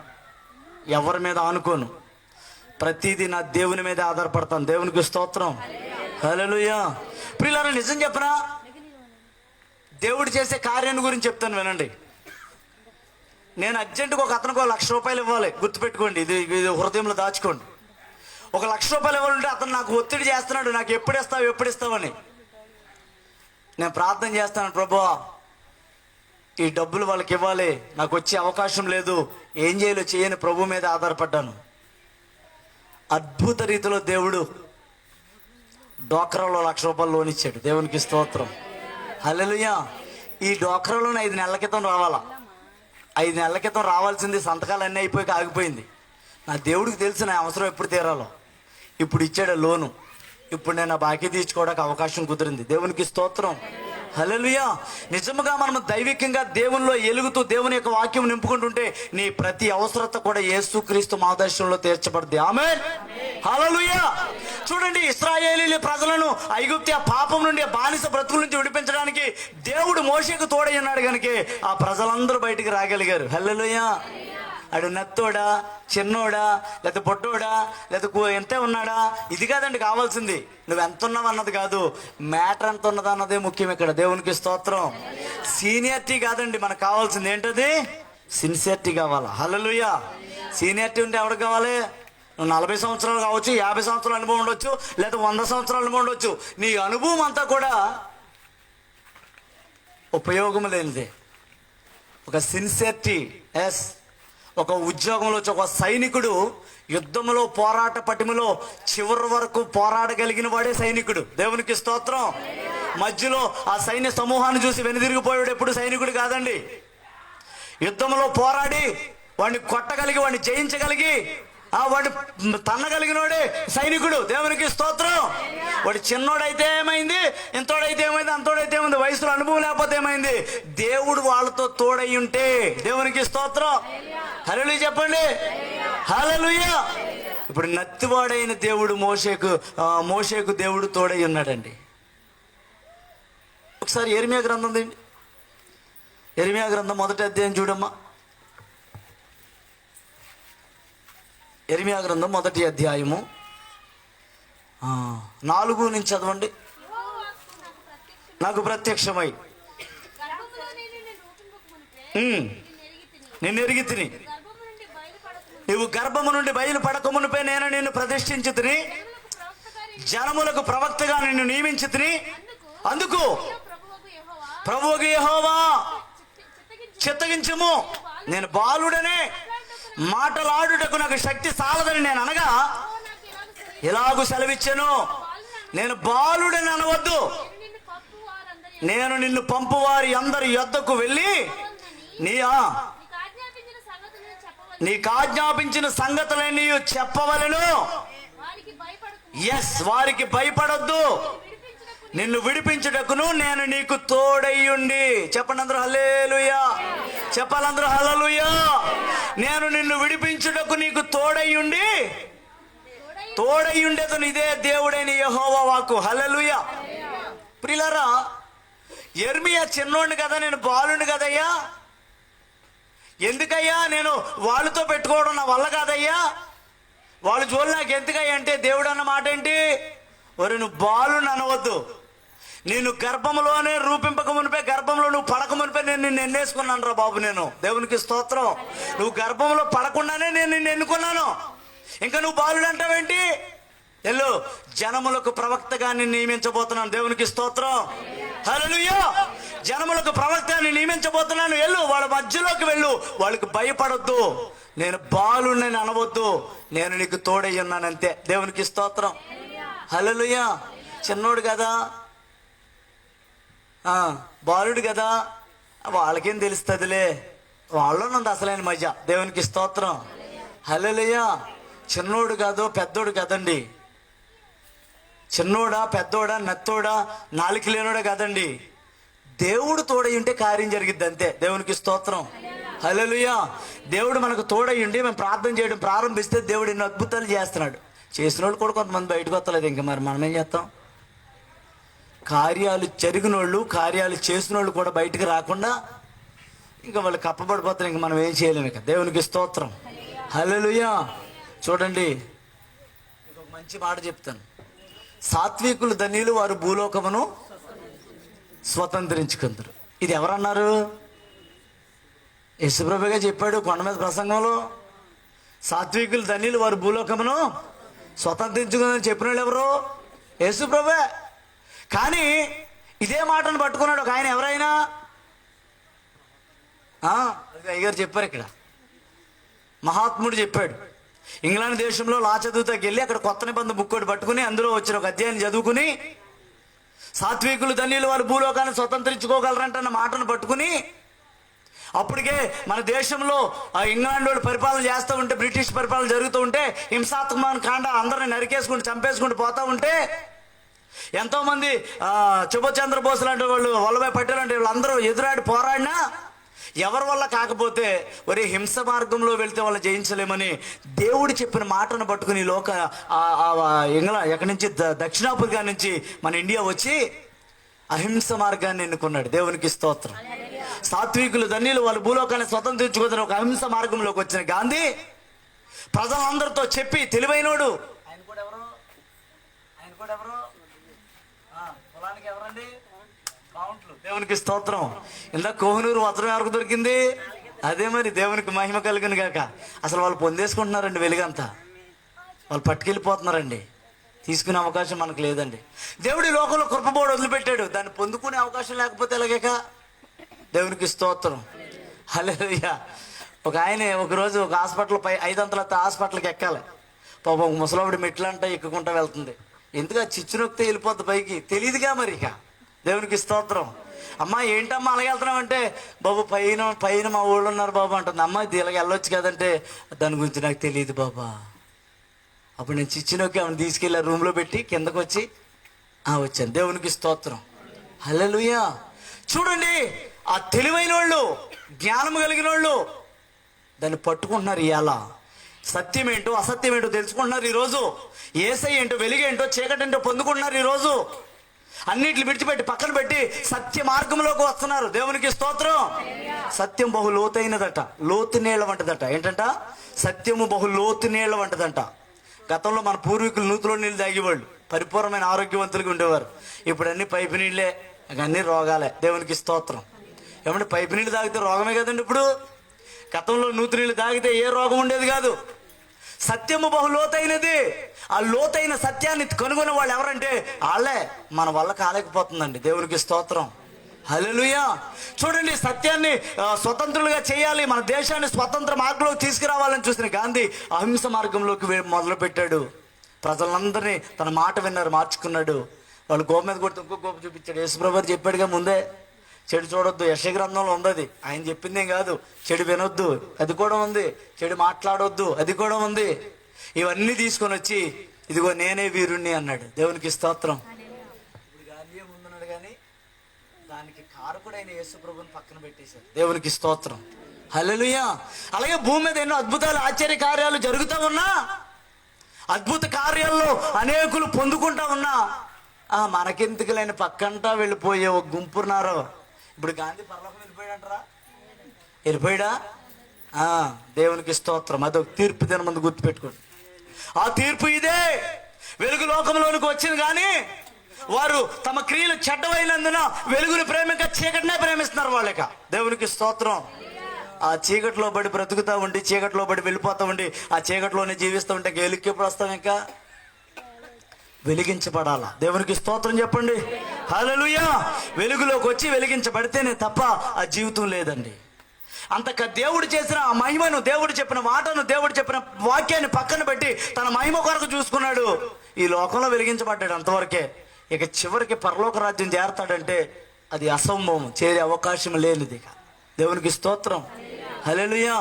ఎవరి మీద ఆనుకోను, ప్రతిదీ నా దేవుని మీద ఆధారపడతాను. దేవునికి స్తోత్రం, హల్లెలూయా. ప్రియులారా, నిజం చెప్పనా, దేవుడు చేసే కార్యాన్ని గురించి చెప్తాను వినండి. నేను అర్జెంటుగా ఒక అతనికి 1,00,000 రూపాయలు ఇవ్వాలి, గుర్తుపెట్టుకోండి, ఇది హృదయంలో దాచుకోండి. 1,00,000 రూపాయలు ఇవ్వాలంటే అతను నాకు ఒత్తిడి చేస్తున్నాడు, నాకు ఎప్పుడు ఇస్తావని. నేను ప్రార్థన చేస్తాను, ప్రభువా ఈ డబ్బులు వాళ్ళకి ఇవ్వాలి, నాకు వచ్చే అవకాశం లేదు, ఏం చేయాలో చేయని ప్రభు మీద ఆధారపడ్డాను. అద్భుత రీతిలో దేవుడు డోక్రాలో 1,00,000 రూపాయలు లోన్ ఇచ్చాడు. దేవునికి స్తోత్రం, హల్లెలూయా. ఈ డోక్రాలోనే 5 నెలల క్రితం రావాలా, 5 నెలల క్రితం రావాల్సింది, సంతకాలు అన్నీ అయిపోయి ఆగిపోయింది. నా దేవుడికి తెలుసు నా అవసరం ఎప్పుడు తీరాలో. ఇప్పుడు ఇచ్చాడు లోను, ఇప్పుడు నేను ఆ బాకీ తీర్చుకోవడానికి అవకాశం కుదిరింది. దేవునికి స్తోత్రం, హల్లెలూయా. నిజముగా మనం దైవికంగా దేవునిలో ఎలుగుతూ దేవుని యొక్క వాక్యం నింపుకుంటుంటే నీ ప్రతి అవసరత కూడా యేసుక్రీస్తు మార్గదర్శనంలో తీర్చబడుద్ది. ఆమేన్, హల్లెలూయా. చూడండి, ఇశ్రాయేలీయుల ప్రజలను ఐగుప్తు పాపం నుండి, బానిస బ్రతుకుల నుంచి విడిపించడానికి దేవుడు మోషేకు తోడై ఉన్నాడు కనుక ఆ ప్రజలందరూ బయటికి రాగలిగారు. హల్లెలూయా. అడు నత్తోడా, చిన్నోడా, లేకపోతే పొట్టోడా, లేకపోతే ఎంతే ఉన్నాడా, ఇది కాదండి కావాల్సింది. నువ్వు ఎంత ఉన్నావు అన్నది కాదు, మ్యాటర్ ఎంత ఉన్నదా అన్నదే ముఖ్యం ఇక్కడ. దేవునికి స్తోత్రం. సీనియారిటీ కాదండి మనకు కావాల్సింది. ఏంటది? సిన్సియారిటీ కావాలా. హల్లెలూయా. సీనియారిటీ ఉంటే ఎవరికి కావాలి? నువ్వు 40 సంవత్సరాలు కావచ్చు, 50 సంవత్సరాల అనుభవం ఉండొచ్చు, లేదా 100 సంవత్సరాల అనుభవం ఉండొచ్చు. నీ అనుభవం అంతా కూడా ఉపయోగం లేనిదే. ఒక సిన్సియారిటీ. ఎస్, ఒక ఉద్యోగంలో ఒక సైనికుడు యుద్ధంలో పోరాట పటిమలో చివరి వరకు పోరాడగలిగిన వాడే సైనికుడు. దేవునికి స్తోత్రం. మధ్యలో ఆ సైన్య సమూహాన్ని చూసి వెనుదిరిగిపోయాడు ఎప్పుడు సైనికుడు కాదండి. యుద్ధంలో పోరాడి వాడిని కొట్టగలిగి, వాడిని జయించగలిగి, వాడిని తన్నగలిగినోడే సైనికుడు. దేవునికి స్తోత్రం. వాడు చిన్నోడైతే ఏమైంది, ఇంతోడైతే ఏమైంది, అంతోడైతే ఏమైంది, వయసులో అనుభవం లేకపోతే ఏమైంది, దేవుడు వాళ్ళతో తోడై ఉంటే. దేవునికి స్తోత్రం. హల్లెలూయా చెప్పండి. హల్లెలూయా. ఇప్పుడు నత్తివాడైన దేవుడు మోషేకు దేవుడు తోడై ఉన్నాడండి. ఒకసారి యెరెమీయా గ్రంథం తిండి. యెరెమీయా గ్రంథం 1వ అధ్యాయం చూడమ్మా. యెరెమీయా గ్రంథం 1వ అధ్యాయము 4 నుంచి చదవండి. నాకు ప్రత్యక్షమై నిన్ను ఎరిగి తిని, నువ్వు గర్భము నుండి బయలుపడకమునిపై నేను నిన్ను ప్రతిష్ఠించి తిని, జనములకు ప్రవక్తగా నిన్ను నియమించి తిని, అందుకు ప్రభువుకు యెహోవా చిత్తగించుము. నేను బాలుడనే మాటలాడుటకు నాకు శక్తి సాలదని నేను అనగా ఇలాగూ సెలవిచ్చాను, నేను బాలుడని అనవద్దు, నేను నిన్ను పంపు వారి అందరి యొద్దకు వెళ్ళి నీకు ఆజ్ఞాపించిన సంగతులే నీవు చెప్పవలెను. ఎస్, వారికి భయపడొద్దు, నిన్ను విడిపించుటకును నేను నీకు తోడయ్యుండి. చెప్పండి అందరూ హల్లెలూయా. చెప్పాలందరూ హల్లెలూయా. నేను నిన్ను విడిపించుటకు నీకు తోడయ్యుండి, తోడయ్యుండేతను ఇదే దేవుడైన యెహోవా వాక్కు. హల్లెలూయా. ప్రియులారా, యెరెమీయా చిన్నోడిని కదా, నేను బాలుని కదయ్యా, ఎందుకయ్యా నేను వాళ్ళతో పెట్టుకోవడం నా వల్ల కాదయ్యా, వాళ్ళు చూడాలి నాకు ఎందుకయ్యా అంటే, దేవుడు అన్న మాట ఏంటి? ఒరే, నువ్వు బాలుని అనవద్దు, నేను గర్భంలోనే రూపింపక మునిపే, గర్భంలో నువ్వు పడక మునిపే నేను నిన్ను ఎన్నేసుకున్నాను రా బాబు. నేను దేవునికి స్తోత్రం. నువ్వు గర్భంలో పడకుండానే నేను నిన్ను ఎన్నుకున్నాను, ఇంకా నువ్వు బాలుడు అంటావేంటి? ఎల్లు, జనములకు ప్రవక్తగా నిన్ను నియమించబోతున్నాను. దేవునికి స్తోత్రం. హల్లెలూయా. జనములకు ప్రవక్తగా నేను నియమించబోతున్నాను. ఎల్లు, వాళ్ళ మధ్యలోకి వెళ్ళు, వాళ్ళకి భయపడొద్దు, నేను బాలుడిని అనవద్దు, నేను నీకు తోడై ఉన్నాను అంతే. దేవునికి స్తోత్రం. హల్లెలూయా. చిన్నోడు కదా, బాలుడు కదా, వాళ్ళకేం తెలుస్తుందిలే, వాళ్ళనుంది అసలైన మజా. దేవునికి స్తోత్రం. హల్లెలూయా. చిన్నోడు కాదు, పెద్దోడు కదండి. చిన్నోడా, పెద్దోడా, నత్తోడా, నాలుక లేనోడా కాదండి. దేవుడు తోడై ఉంటే కార్యం జరిగిద్ది అంతే. దేవునికి స్తోత్రం. హల్లెలూయా. దేవుడు మనకు తోడై ఉండి మేము ప్రార్థన చేయడం ప్రారంభిస్తే దేవుడు ఎన్నో అద్భుతాలు చేస్తున్నాడు. చేసిన వాళ్ళు కూడా కొంతమంది బయటకు వస్తలేదు. ఇంకా మరి మనం ఏం చేస్తాం? కార్యాలు జరిగిన వాళ్ళు, కార్యాలు చేసిన వాళ్ళు కూడా బయటికి రాకుండా ఇంకా వాళ్ళు కప్పబడిపోతారు. ఇంక మనం ఏం చేయలేము. ఇక దేవునికి స్తోత్రం. హల్లెలూయా. చూడండి, ఇంకొక మంచి మాట చెప్తాను. సాత్వికులు ధన్యులు, వారు భూలోకమును స్వతంత్రించుకుందరు. ఇది ఎవరన్నారు? యేసుప్రభుగా చెప్పాడు కొండ మీద ప్రసంగంలో. సాత్వికులు ధన్యులు, వారు భూలోకమును స్వతంత్రించుకుందని చెప్పిన వాళ్ళు ఎవరు? యేసుప్రభువే. కానీ ఇదే మాటను పట్టుకున్నాడు ఒక ఆయన. ఎవరైనా అయ్యగారు చెప్పారు, ఇక్కడ మహాత్ముడు చెప్పాడు. ఇంగ్లాండ్ దేశంలో లా చదువుతాకి వెళ్ళి అక్కడ కొత్త నిబంధన బుక్ ఒకటి పట్టుకుని అందులో వచ్చిన ఒక అధ్యాయాన్ని చదువుకుని, సాత్వికులు ధన్యులు, వారు భూలోకాన్ని స్వతంత్రించుకోగలరంటన్న మాటను పట్టుకుని, అప్పటికే మన దేశంలో ఇంగ్లాండ్ వాళ్ళు పరిపాలన చేస్తూ ఉంటే, బ్రిటిష్ పరిపాలన జరుగుతూ ఉంటే, హింసాత్మక కాండ అందరిని నరికేసుకుంటూ చంపేసుకుంటూ పోతూ ఉంటే, ఎంతోమంది సుభాష్ చంద్రబోస్ లాంటి వాళ్ళు, వల్లభాయ్ పటేల్ లాంటి వాళ్ళందరూ ఎదురాడి పోరాడినా ఎవరి వల్ల కాకపోతే ఒరే హింస మార్గంలో వెళ్తే వాళ్ళు జయించలేమని దేవుడు చెప్పిన మాటను పట్టుకుని ఎక్కడి నుంచి దక్షిణాఫ్రికా నుంచి మన ఇండియా వచ్చి అహింస మార్గాన్ని ఎన్నుకున్నాడు. దేవునికి స్తోత్రం. సాత్వికులు ధన్యులు, వాళ్ళు భూలోకాన్ని స్వతంత్రించుకున్న ఒక అహింస మార్గంలోకి వచ్చిన గాంధీ ప్రజలందరితో చెప్పి తెలివైనోడు. ఆయన కూడా ఎవరు పొలానికి ఎవరండి? కౌంట్లు. దేవునికి స్తోత్రం. ఇందా కోహినూరు వజ్రం ఎవరికి దొరికింది? అదే మరి, దేవునికి మహిమ కలిగిన గాక. అసలు వాళ్ళు పొందేసుకుంటున్నారండి వెలుగంతా, వాళ్ళు పట్టుకెళ్ళిపోతున్నారండి. తీసుకునే అవకాశం మనకు లేదండి. దేవుడి లోకంలో కృపబోడు వదిలిపెట్టాడు, దాన్ని పొందుకునే అవకాశం లేకపోతే ఎలాగేక. దేవునికి స్తోత్రం. హల్లెలూయా. ఒక ఆయన ఒకరోజు ఒక హాస్పిటల్ 5 అంతలతో హాస్పిటల్కి ఎక్కాలి. పాపం ఒక ముసలావిడ మెట్లంట ఎక్కుకుంటా వెళ్తుంది. ఎందుకు చిచ్చు నొక్కితే వెళ్ళిపోద్ది పైకి, తెలియదుగా మరి. ఇక దేవునికి స్తోత్రం. అమ్మా ఏంటమ్మా అలాగే వెళ్తున్నామంటే, బాబు పైన మా ఊళ్ళో ఉన్నారు బాబు అంటుంది. అమ్మ ఇది ఇలాగ వెళ్ళొచ్చు కదంటే, దాని గురించి నాకు తెలియదు బాబా. అప్పుడు నేను చిచ్చినొక్కి ఆమెను తీసుకెళ్ళి రూమ్లో పెట్టి కిందకు వచ్చి వచ్చాను. దేవునికి స్తోత్రం. హల్లెలూయా. చూడండి, ఆ తెలివైన వాళ్ళు, జ్ఞానం కలిగిన వాళ్ళు దాన్ని పట్టుకుంటున్నారు. ఇవాళ సత్యం ఏంటో అసత్యం ఏంటో తెలుసుకుంటున్నారు. ఈరోజు యేసయ్య ఏంటో వెలుగేంటో చీకటేంటో పొందుకుంటున్నారు. ఈరోజు అన్నిటిని విడిచిపెట్టి పక్కన పెట్టి సత్య మార్గంలోకి వస్తున్నారు. దేవునికి స్తోత్రం. సత్యం బహు లోతైనదట, లోతు నీళ్ళ వంటదట. ఏంటంట? సత్యము బహు లోతు నీళ్ళ వంటదంట. గతంలో మన పూర్వీకులు నూతులో నీళ్ళు తాగేవాళ్ళు, పరిపూర్ణమైన ఆరోగ్యవంతులుగా ఉండేవారు. ఇప్పుడు అన్ని పైపు నీళ్ళే, అన్ని రోగాలే. దేవునికి స్తోత్రం. ఏమంటే పైపు నీళ్ళు తాగితే రోగమే కదండి. ఇప్పుడు గతంలో నూతు నీళ్ళు తాగితే ఏ రోగం ఉండేది కాదు. సత్యము బహు లోతైనది. ఆ లోతైన సత్యాన్ని కనుగొన్న వాళ్ళు ఎవరంటే వాళ్ళే. మన వల్ల కాలేకపోతుందండి. దేవునికి స్తోత్రం. హల్లెలూయా. చూడండి, సత్యాన్ని స్వతంత్రులుగా చేయాలి, మన దేశాన్ని స్వతంత్ర మార్గంలోకి తీసుకురావాలని చూసిన గాంధీ అహింస మార్గంలోకి మొదలు పెట్టాడు. ప్రజలందరినీ తన మాట విన్నారు, మార్చుకున్నాడు. వాళ్ళు గోప మీద కొడితే ఇంకో గోప చూపించాడు. యేసుప్రభు చెప్పాడుగా ముందే, చెడు చూడొద్దు. యెషయా గ్రంథంలో ఉంది. ఆయన చెప్పిందేం కాదు. చెడు వినొద్దు, అది కూడా ఉంది. చెడు మాట్లాడొద్దు, అది కూడా ఉంది. ఇవన్నీ తీసుకొని వచ్చి ఇదిగో నేనే వీరుణ్ణి అన్నాడు. దేవునికి స్తోత్రం. ఇప్పుడు గాంధీ ముందున్నాడు కానీ దానికి కారకుడైన యేసుప్రభుని పక్కన పెట్టేశారు. దేవునికి స్తోత్రం. హల్లెలూయా. అలాగే భూమి మీద ఎన్నో అద్భుతాలు, ఆశ్చర్య కార్యాలు జరుగుతూ ఉన్నా, అద్భుత కార్యాల్లో అనేకులు పొందుకుంటా ఉన్నా, మనకెందుకులైన పక్కంటా వెళ్ళిపోయే ఒక గుంపున్నారు. ఇప్పుడు గాంధీ పరలోకం వెళ్ళిపోయాడంటారా? వెళ్ళిపోయాడా? దేవునికి స్తోత్రం. అదొక తీర్పు దిన ముందు గుర్తుపెట్టుకోండి. ఆ తీర్పు ఇదే. వెలుగు లోకంలోనికి వచ్చింది కానీ వారు తమ క్రియలు చెడ్డవైనందున వెలుగుని ప్రేమిక చీకటినే ప్రేమిస్తున్నారు వాళ్ళక. దేవునికి స్తోత్రం. ఆ చీకటిలో పడి బ్రతుకుతా ఉండి, చీకటిలో పడి వెళ్ళిపోతా ఉండి, ఆ చీకటిలోనే జీవిస్తూ ఉంటే వెలుగుకి ఎప్పుడు వస్తాం? ఇంకా వెలిగించబడాలా. దేవునికి స్తోత్రం చెప్పండి. హల్లెలూయా. వెలుగులోకి వచ్చి వెలిగించబడితేనే తప్ప ఆ జీవితం లేదండి. అంతక దేవుడు చేసిన ఆ మహిమను, దేవుడు చెప్పిన మాటను, దేవుడు చెప్పిన వాక్యాన్ని పక్కన పెట్టి తన మహిమ కొరకు చూసుకున్నాడు. ఈ లోకంలో వెలిగించబడ్డాడు అంతవరకే. ఇక చివరికి పరలోక రాజ్యం చేరతాడంటే అది అసంభవం, చేరే అవకాశం లేనిది. దేవునికి స్తోత్రం. హల్లెలూయా.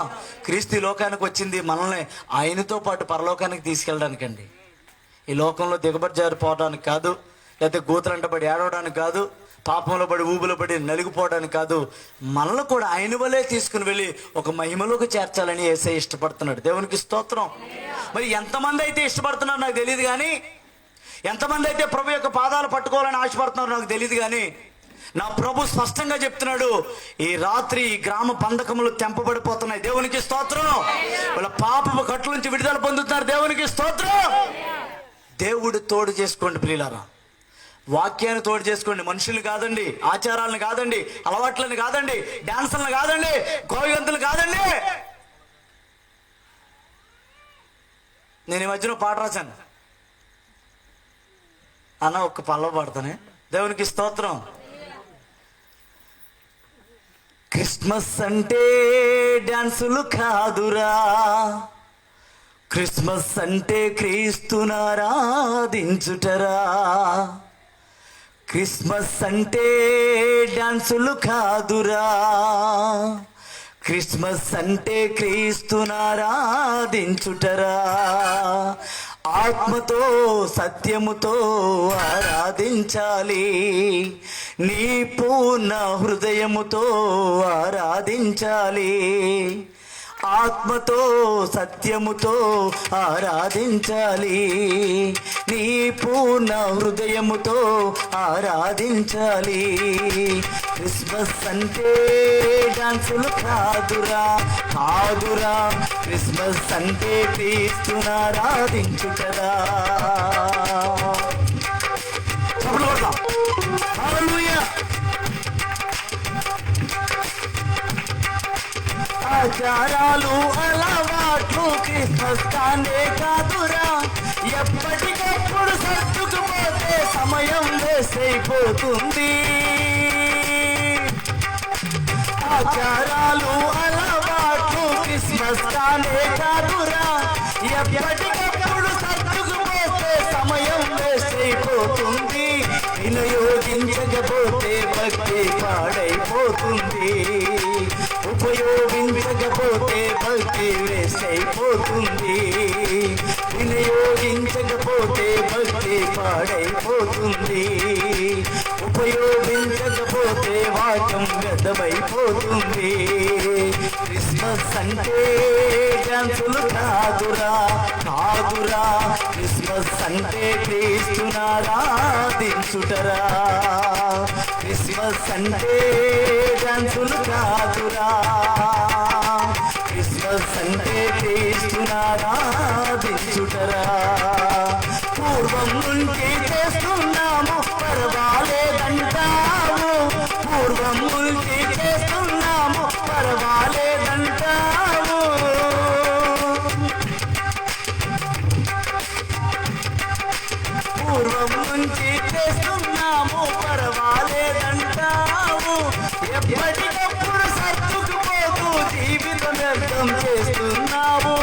క్రీస్తు ఈ లోకానికి వచ్చింది మనల్ని ఆయనతో పాటు పరలోకానికి తీసుకెళ్ళడానికండి. ఈ లోకంలో దిగబడి జారిపోవడానికి కాదు, లేకపోతే గూతలంటబడి ఏడవడానికి కాదు, పాపంలో పడి ఊబులో పడి నలిగిపోవడానికి కాదు. మనల్ని కూడా ఆయన వల్లే తీసుకుని వెళ్ళి ఒక మహిమలోకి చేర్చాలని యేసయ్య ఇష్టపడుతున్నాడు. దేవునికి స్తోత్రం. మరి ఎంతమంది అయితే ఇష్టపడుతున్నారో నాకు తెలియదు కానీ, ఎంతమంది అయితే ప్రభు యొక్క పాదాలు పట్టుకోవాలని ఆశపడుతున్నారో నాకు తెలియదు కానీ, నా ప్రభు స్పష్టంగా చెప్తున్నాడు, ఈ రాత్రి ఈ గ్రామ బంధకములు తెంపబడిపోతున్నాయి. దేవునికి స్తోత్రం. వాళ్ళ పాపపు కట్ల నుంచి విడుదల పొందుతున్నారు. దేవునికి స్తోత్రం. దేవుడు తోడు చేసుకోండి ప్రియులారా. వాక్యాన్ని తోడు చేసుకోండి. మనుషుల్ని కాదండి, ఆచారాలను కాదండి, అలవాట్లను కాదండి, డాన్సులను కాదండి, గోవిగంతులు కాదండి. నేను ఈ మధ్యన పాట రాశాను అన్న, ఒక్క పల్లవ పాడతానే. దేవునికి స్తోత్రం. క్రిస్మస్ అంటే డాన్సులు కాదురా, క్రిస్మస్ అంటే క్రీస్తునారాధించుటరా. క్రిస్మస్ అంటే డాన్సులు కాదురా, క్రిస్మస్ అంటే క్రీస్తునారాధించుటరా. ఆత్మతో సత్యముతో ఆరాధించాలి, నీ పూర్ణ హృదయముతో ఆరాధించాలి. ఆత్మతో సత్యముతో ఆరాధించాలి, నీ పూర్ణ హృదయముతో ఆరాధించాలి. క్రిస్మస్ అంటే డాన్సులు కాదురా, కాదురా, క్రిస్మస్ అంటే క్రీస్తుని ఆరాధించుటరా. హల్లెలూయా. ఆచారాలు అలవాట్లు క్రిస్మస్ కానే కాదురా, ఎప్పటికప్పుడు సర్దుకుపోతే సమయం వేస్ట్ అయిపోతుంది. ఆచారాలు అలవాట్లు క్రిస్మస్ కానే కాదురా, ఎప్పటికప్పుడు సర్దుకుపోతే సమయం వేస్ట్ అయిపోతుంది. వినియోగించకపోతే భక్తి పాడైపోతుంది, ఉపయోగించకపోతే భక్తి వేస్ట్ అయిపోతుంది. వినియోగించకపోతే భక్తి పాడైపోతుంది, ఉపయోగించకపోతే వాక్యం వ్యర్థమైపోతుంది. క్రిస్మస్ అంటే డాన్సులు కాదురా, కాదురా, క్రిస్మస్ అంటే క్రీస్తుని ఆరాధించుటరా. క్రిస్మస్ అంటే డాన్సులు కాదురా, క్రిస్మస్ అంటే క్రీస్తుని ఆరాధించుటరా. పూర్వం నుండి చేస్తున్నాము పర్వాలేదంటాము, పూర్వం నుండి చేస్తున్నాము పర్వాలేదంటాము. పూర్వం నుంచి చేస్తున్నాము పర్వాలేదంటాము, ఎప్పటికప్పుడు సర్దుకుపోతూ జీవితం వ్యర్థం చేస్తున్నాము.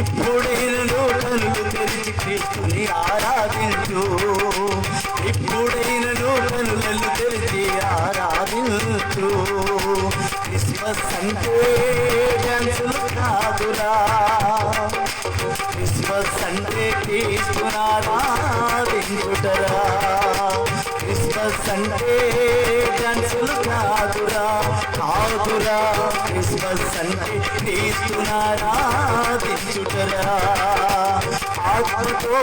ఇప్పుడైనను కనులు తెరిచి క్రీస్తుని ఆరాధించు, ఇప్పుడైనను కనులను తెరిచి ఆరాధించు. క్రిస్మస్ అంటే డాన్సులు కాదురా, క్రిస్మస్ అంటే క్రీస్తుని ఆరాధించుటరా. క్రిస్మస్ అంటే డాన్సులు కాదురా, కాదురా, క్రిస్మస్ అంటే క్రీస్తుని ఆరాధించుటరా. ఆత్మతో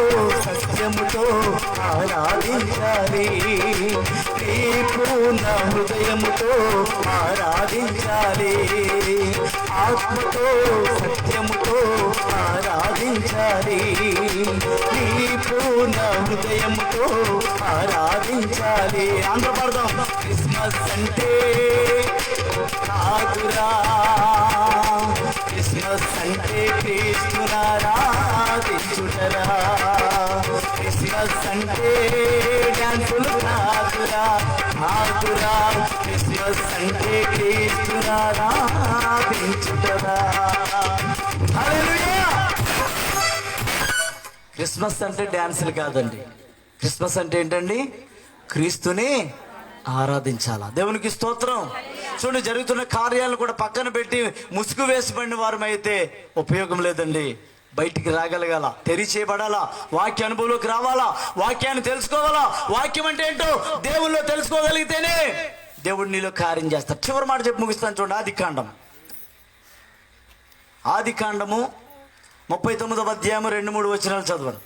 సత్యముతో ఆరాధించాలి, నీ పూర్ణ హృదయముతో ఆరాధించాలి. ఆత్మతో సత్యముతో ఆరాధించాలి, నీ పూర్ణ హృదయముతో ఆరాధించాలి. ఆంధ్రపడదాం. క్రిస్మస్ అంటే కాదురా, క్రిస్మస్ అంటే క్రీస్తుని ఆరాధించుటరా. క్రిస్మస్ అంటే డాన్సులు కాదురా, కాదురా, క్రిస్మస్ అంటే క్రీస్తుని ఆరాధించుటరా. హల్లెలూయా. క్రిస్మస్ అంటే డాన్సులు కాదండి, క్రిస్మస్ అంటే ఏంటండి? క్రీస్తుని ఆరాధించాలా. దేవునికి స్తోత్రం. చూడండి, జరుగుతున్న కార్యాలను కూడా పక్కన పెట్టి ముసుగు వేసిపడిన వారమైతే ఉపయోగం లేదండి. బయటికి రాగలగాల, తెరిచేయబడాలా, వాక్య అనుభవంలోకి రావాలా, వాక్యాన్ని తెలుసుకోవాలా. వాక్యం అంటే ఏంటో దేవుల్లో తెలుసుకోగలిగితేనే దేవుడు నీలో కార్యం చేస్తాడు. చివరి మాట చెప్పి ముగిస్తాను చూడండి. ఆదికాండము 39వ అధ్యాయం 2-3 వచనాలు చదవండి.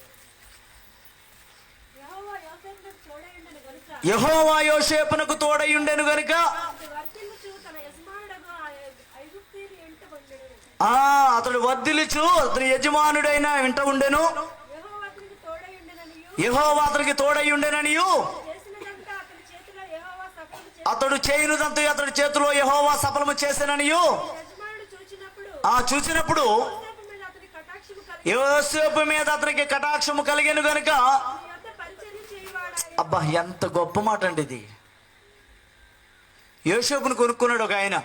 యెహోవా యోసేపునకు తోడయుండెను గనుక అతడు వర్ధిల్లుచు అతని యజమానుడైన వెంట ఉండెను. యెహోవా అతనికి తోడయుండెననియు అతడు చేయునదంతా అతడి చేతిలో యెహోవా సఫలము చేసెననియు చూచినప్పుడు యోసేపు మీద అతనికి కటాక్షము కలిగెను గనుక. అబ్బా, ఎంత గొప్ప మాట అండి ఇది. యోసేపును కొనుక్కున్నాడు ఒక ఆయన.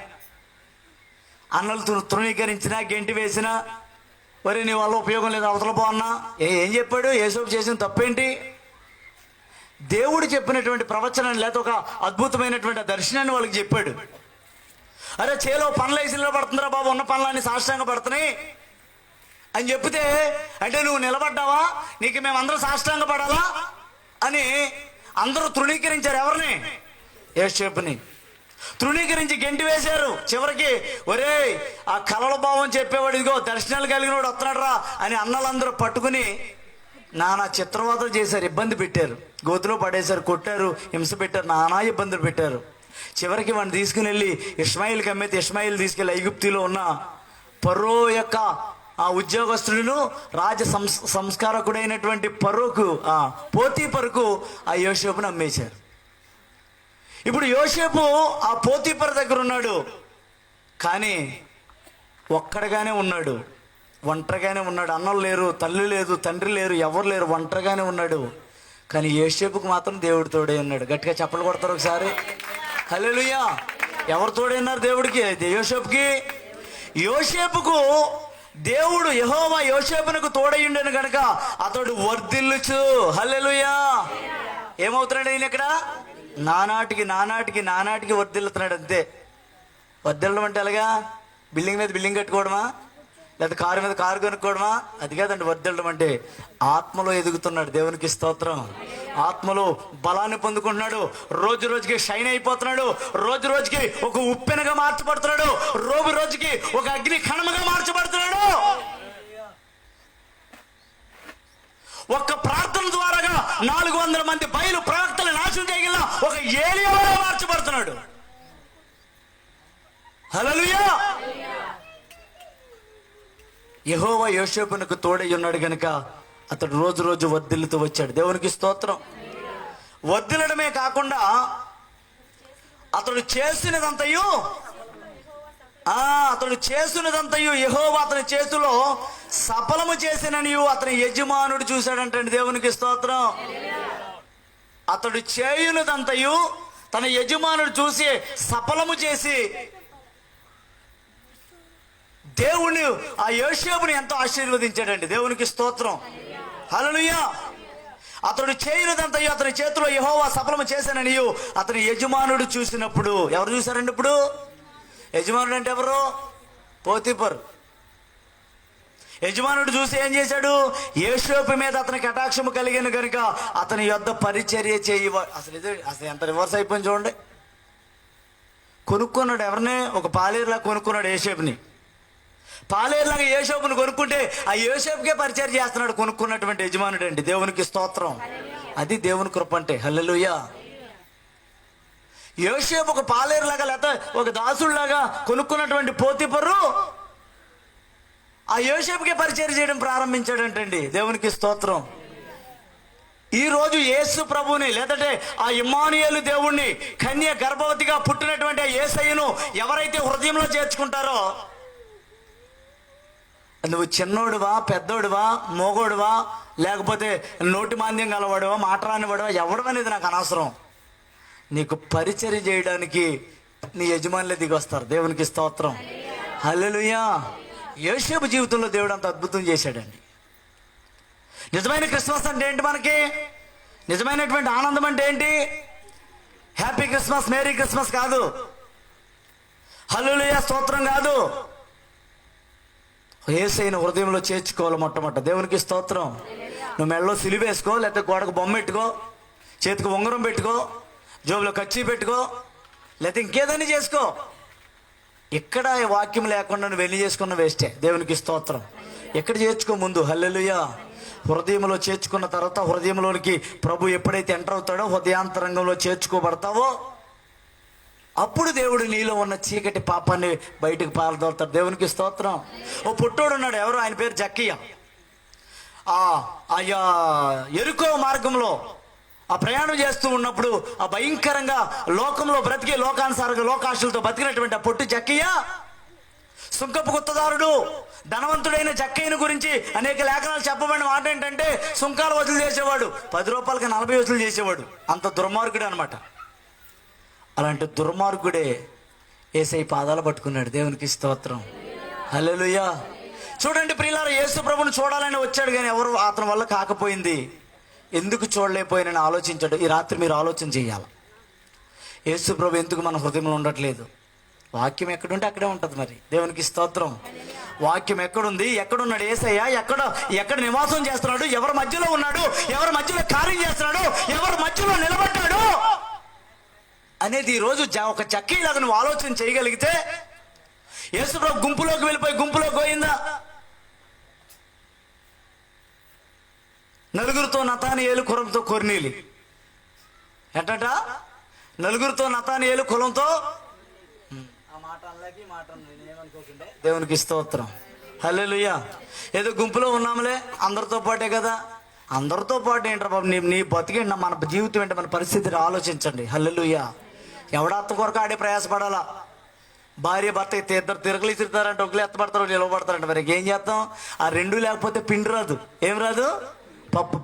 అన్నలు తృణీకరించినా, గెంటి వేసినా, మరి నీ వల్ల ఉపయోగం లేదు, అవతల పోన్నా ఏం చెప్పాడు? యోసేపు చేసిన తప్పేంటి? దేవుడు చెప్పినటువంటి ప్రవచనాన్ని, లేకపోతే ఒక అద్భుతమైనటువంటి దర్శనాన్ని వాళ్ళకి చెప్పాడు. అరే, చేలో పనులు వేసి నిలబడుతుందిరా బాబు, ఉన్న పనులన్నీ సాష్టాంగ పడుతున్నాయి, అని చెప్తే, అంటే నువ్వు నిలబడ్డావా, నీకు మేమందరం సాష్టాంగ పడాలా అని అందరూ తృణీకరించారు. ఎవరిని? యోసేపుని తృణీకరించి గెంటి వేశారు. చివరికి ఒరే ఆ కలల భావం చెప్పేవాడు, ఇదిగో దర్శనాలు కలిగిన వాడు వస్తున్నాడు రా అని అన్నలందరూ పట్టుకుని నానా చిత్రవాదం చేశారు, ఇబ్బంది పెట్టారు, గోతులో పడేశారు, కొట్టారు, హింస పెట్టారు, నానా ఇబ్బందులు పెట్టారు. చివరికి వాడిని తీసుకుని వెళ్ళి ఇష్మాయిల్కి అమ్మేతే ఇష్మాయిల్ తీసుకెళ్ళి ఐగుప్తిలో ఉన్న ఫరో యొక్క ఆ ఉద్యోగస్తులను రాజ సంస్కారకుడైనటువంటి పోతీఫరుకు ఆ యోసేపును అమ్మేశారు. ఇప్పుడు యోసేపు ఆ పోతీఫర్ దగ్గర ఉన్నాడు, కానీ ఒక్కడిగానే ఉన్నాడు, ఒంటరిగానే ఉన్నాడు. అన్నలు లేరు, తల్లి లేదు, తండ్రి లేరు, ఎవరు లేరు, ఒంటరిగానే ఉన్నాడు. కానీ యోసేపుకు మాత్రం దేవుడు తోడే ఉన్నాడు. గట్టిగా చప్పలు కొడతారు ఒకసారి. హల్లెలూయా. ఎవరు తోడే ఉన్నారు దేవుడికి? యోసేపుకి. యోసేపుకు దేవుడు యెహోవా యోసేపునకు తోడయ్యుండెను కనుక అతడు వర్ధిల్లుచు. హల్లెలూయా. ఏమవుతున్నాడు ఈయన ఇక్కడ? నానాటికి వర్ధిల్లుతున్నాడు. అంతే. వర్ధిల్లడం అంటే ఎలాగా? బిల్డింగ్ మీద బిల్డింగ్ కట్టుకోవడమా, లేదా కారు మీద కారు కొనుక్కోవడమా? అది కాదండి వర్ధిల్లడం అంటే. ఆత్మలో ఎదుగుతున్నాడు. దేవునికి స్తోత్రం. ఆత్మలో బలాన్ని పొందుకుంటున్నాడు. రోజు రోజుకి షైన్ అయిపోతున్నాడు. రోజు రోజుకి ఒక ఉప్పెనగా మార్చబడుతున్నాడు. రోజు రోజుకి ఒక అగ్ని కణముగా మార్చబడుతున్నాడు. ఒక్క ప్రార్థన ద్వారాగా 400 మంది బయలు ప్రవక్తలు నాశనం చేయగల ఒక ఏలియాగా మార్చబడుతున్నాడు. హల్లెలూయా. యెహోవా యోసేపునకు తోడై ఉన్నాడు గనుక అతడు రోజు రోజు వర్ధిల్లుతూ వచ్చాడు. దేవునికి స్తోత్రం. వర్ధిల్లడమే కాకుండా అతడు చేసినదంతయు యెహోవా అతని చేతిలో సఫలము చేసిననియు అతని యజమానుడు చూశాడంటండి. దేవునికి స్తోత్రం. అతడు చేయునదంతయు తన యజమానుడు చూసి సఫలము చేసి దేవుణ్ణి ఆ యోసేపుని ఎంతో ఆశీర్వదించాడండి. దేవునికి స్తోత్రం. హల్లెలూయా. అతడు చేయనిదంతయు అతని చేతిలో యెహోవా సఫలము చేశాననియు అతని యజమానుడు చూసినప్పుడు. ఎవరు చూశారండి ఇప్పుడు? యజమానుడు అంటే ఎవరు? పోతీఫర్. యజమానుడు చూసి ఏం చేశాడు? యోసేపు మీద అతని కటాక్షము కలిగిన కనుక అతని యొద్ద పరిచర్య చేయి. అసలు ఎంత రివర్స్ అయిపోయింది చూడండి. కొనుక్కున్నాడు. ఎవరిని? ఒక పాలేరులా కొనుక్కున్నాడు యోసేపుని. పాలేరులాగా యోసేపుని కొనుక్కుంటే ఆ యోసేపుకే పరిచయం చేస్తున్నాడు కొనుక్కున్నటువంటి యజమానుడు అండి. దేవునికి స్తోత్రం. అది దేవుని కృప అంటే. హల్లెలూయా. యోసేపు ఒక పాలేరులాగా లేకపోతే ఒక దాసుడిలాగా కొనుక్కున్నటువంటి పోతీఫరు ఆ యోసేపుకే పరిచయం చేయడం ప్రారంభించాడంటండి. దేవునికి స్తోత్రం. ఈరోజు యేసు ప్రభువుని లేదంటే ఆ ఇమ్మానుయేలు దేవుణ్ణి కన్య గర్భవతిగా పుట్టినటువంటి ఆ యేసయ్యను ఎవరైతే హృదయంలో చేర్చుకుంటారో, నువ్వు చిన్నోడువా, పెద్దోడువా, మోగోడువా, లేకపోతే నోటి మాంద్యం గలవాడువా, మాట్లాడినవాడువా, ఎవడమనేది నాకు అనవసరం. నీకు పరిచర్య చేయడానికి నీ యజమానులే దిగి వస్తారు. దేవునికి స్తోత్రం. హల్లెలూయా. యోసేపు జీవితంలో దేవుడు అంత అద్భుతం చేశాడండి. నిజమైన క్రిస్మస్ అంటే ఏంటి? మనకి నిజమైనటువంటి ఆనందం అంటే ఏంటి? హ్యాపీ క్రిస్మస్, మేరీ క్రిస్మస్ కాదు. హల్లెలూయా స్తోత్రం కాదు. యేసయ్యను హృదయంలో చేర్చుకోవాలి మొట్టమొదట. దేవునికి స్తోత్రం. నువ్వు మెడలో సిలువ వేసుకో, లేకపోతే గోడకు బొమ్మ పెట్టుకో, చేతికి ఉంగరం పెట్టుకో, జోబులో కచ్చి పెట్టుకో, లేకపోతే ఇంకేదైనా చేసుకో. ఇక్కడ వాక్యం లేకుండా నువ్వు వెళ్ళి చేసుకున్న వేస్టే. దేవునికి స్తోత్రం. ఎక్కడ చేర్చుకో ముందు. హల్లెలూయా. హృదయంలో చేర్చుకున్న తర్వాత హృదయంలోనికి ప్రభు ఎప్పుడైతే ఎంటర్ అవుతాడో, హృదయాంతరంగంలో చేర్చుకోబడతావో, అప్పుడు దేవుడు నీలో ఉన్న చీకటి పాపాన్ని బయటకు పారదోలుతాడు. దేవునికి స్తోత్రం. ఓ పుట్టోడు ఉన్నాడు. ఎవరు? ఆయన పేరు జక్కయ్య. అయ్యా ఎరుకో మార్గంలో ఆ ప్రయాణం చేస్తూ ఉన్నప్పుడు ఆ భయంకరంగా లోకంలో బ్రతికి లోకానుసారంగా లోకాశలతో బతికినటువంటి ఆ పొట్టు జక్కయ్య సుంకపు గుత్తదారుడు, ధనవంతుడైన జక్కయ్యను గురించి అనేక లేఖనాలు చెప్పబడిన మాట ఏంటంటే సుంకాలు వసూలు చేసేవాడు. 10 రూపాయలకి 40 వసూలు చేసేవాడు. అంత దుర్మార్గుడు అనమాట. అలాంటి దుర్మార్గుడే యేసయ్య పాదాలు పట్టుకున్నాడు. దేవునికి స్తోత్రం. హల్లెలూయా. చూడండి ప్రియులారా, యేసు ప్రభుని చూడాలని వచ్చాడు కానీ ఎవరు అతని వల్ల కాకపోయింది. ఎందుకు చూడలేకపోయినని ఆలోచించాడు. ఈ రాత్రి మీరు ఆలోచన చేయాలి. యేసు ప్రభు ఎందుకు మన హృదయంలో ఉండట్లేదు? వాక్యం ఎక్కడుంటే అక్కడే ఉంటుంది. మరి దేవునికి స్తోత్రం. వాక్యం ఎక్కడుంది, ఎక్కడున్నాడు యేసయ్య, ఎక్కడ నివాసం చేస్తున్నాడు, ఎవరి మధ్యలో ఉన్నాడు, ఎవరి మధ్యలో కార్యం చేస్తున్నాడు, ఎవరి మధ్యలో నిలబడ్డాడు అనేది ఈరోజు ఒక చక్కీలాగా నువ్వు ఆలోచన చేయగలిగితే, యేసుప్రభు గుంపులోకి వెళ్ళిపోయి గుంపులోకి పోయిందా? నలుగురితో నతానియేలు, కులంతో కొర్నేలి. ఎట్టట నలుగురితో నతానియేలు, కులంతో దేవునికి స్తోత్రం. హల్లెలూయా. ఏదో గుంపులో ఉన్నాములే, అందరితో పాటే కదా. అందరితో పాటు ఏంట్రా బాబు, నీ బతికేంటి, మన జీవితం ఏంటి, మన పరిస్థితిని ఆలోచించండి. హల్లెలూయా. ఎవడాత్త కొరకు ఆడే ప్రయాసపడాలా? భార్య భర్త ఇద్దరు తిరగలు ఇస్తారంటే ఒకరు ఎత్తపడతారు, నిలవబడతారంట. మరి ఏం చేస్తాం? ఆ రెండు లేకపోతే పిండి రాదు. ఏం రాదు?